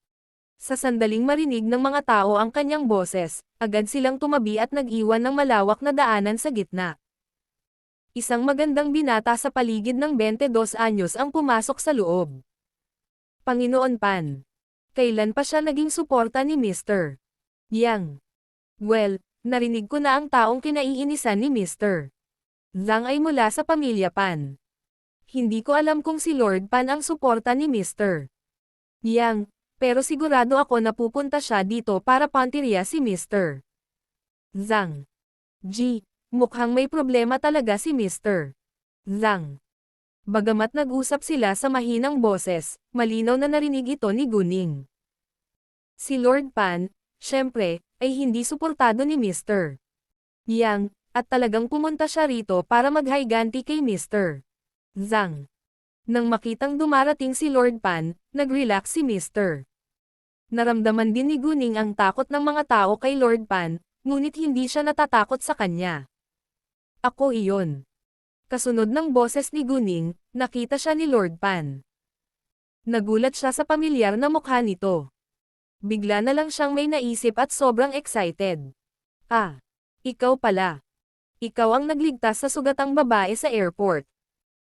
Sa sandaling marinig ng mga tao ang kanyang boses, agad silang tumabi at nag-iwan ng malawak na daanan sa gitna. Isang magandang binata sa paligid ng 22 anyos ang pumasok sa loob. Panginoon Pan. Kailan pa siya naging suporta ni Mr. Yang? Well, narinig ko na ang taong kinaiinisan ni Mr. Zhang ay mula sa pamilya Pan. Hindi ko alam kung si Lord Pan ang suporta ni Mr. Yang, pero sigurado ako na pupunta siya dito para pantirya si Mr. Zhang. Mukhang may problema talaga si Mr. Zhang. Bagamat nag-usap sila sa mahinang boses, malinaw na narinig ito ni Guning. Si Lord Pan, syempre, ay hindi suportado ni Mr. Yang, at talagang pumunta siya rito para maghayganti kay Mr. Zhang. Nang makitang dumarating si Lord Pan, nag-relax si Mr. Naramdaman din ni Guning ang takot ng mga tao kay Lord Pan, ngunit hindi siya natatakot sa kanya. Ako iyon. Kasunod ng boses ni Guning, nakita siya ni Lord Pan. Nagulat siya sa pamilyar na mukha nito. Bigla na lang siyang may naisip at sobrang excited. Ah, ikaw pala. Ikaw ang nagligtas sa sugatang babae sa airport.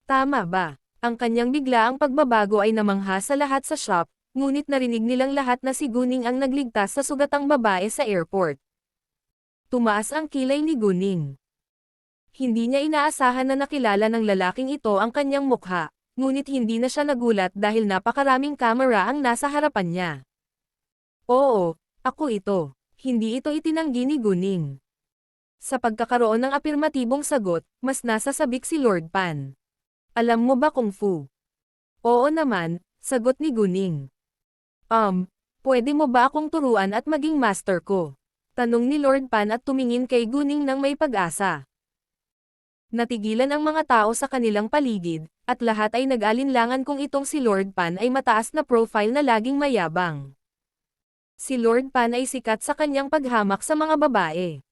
Tama ba? Ang kanyang biglaang pagbabago ay namangha sa lahat sa shop, ngunit narinig nilang lahat na si Guning ang nagligtas sa sugatang babae sa airport. Tumaas ang kilay ni Guning. Hindi niya inaasahan na nakilala ng lalaking ito ang kanyang mukha, ngunit hindi na siya nagulat dahil napakaraming kamera ang nasa harapan niya. Oo, ako ito. Hindi ito itinanggi ni Guning. Sa pagkakaroon ng apirmatibong sagot, mas nasasabik si Lord Pan. Alam mo ba kung fu? Oo naman, sagot ni Guning. Pwede mo ba akong turuan at maging master ko? Tanong ni Lord Pan at tumingin kay Guning ng may pag-asa. Natigilan ang mga tao sa kanilang paligid, at lahat ay nag-alinlangan kung itong si Lord Pan ay mataas na profile na laging mayabang. Si Lord Pan ay sikat sa kanyang paghamak sa mga babae.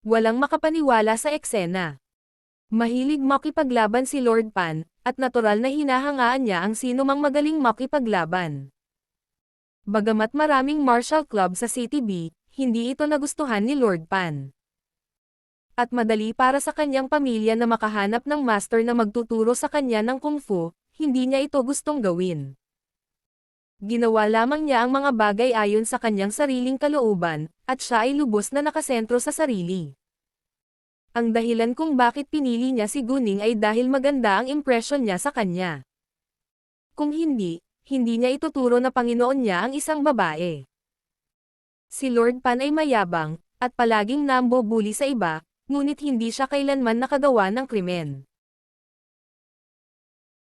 Walang makapaniwala sa eksena. Mahilig makipaglaban si Lord Pan, at natural na hinahangaan niya ang sino mang magaling makipaglaban. Bagamat maraming martial club sa City B, hindi ito nagustuhan ni Lord Pan. At madali para sa kanyang pamilya na makahanap ng master na magtuturo sa kanya ng kung fu, hindi niya ito gustong gawin. Ginawa lamang niya ang mga bagay ayon sa kanyang sariling kalooban, at siya ay lubos na nakasentro sa sarili. Ang dahilan kung bakit pinili niya si Guning ay dahil maganda ang impresyon niya sa kanya. Kung hindi, hindi niya ituturo na Panginoon niya ang isang babae. Si Lord Pan ay mayabang, at palaging nambubuli sa iba, ngunit hindi siya kailanman nakagawa ng krimen.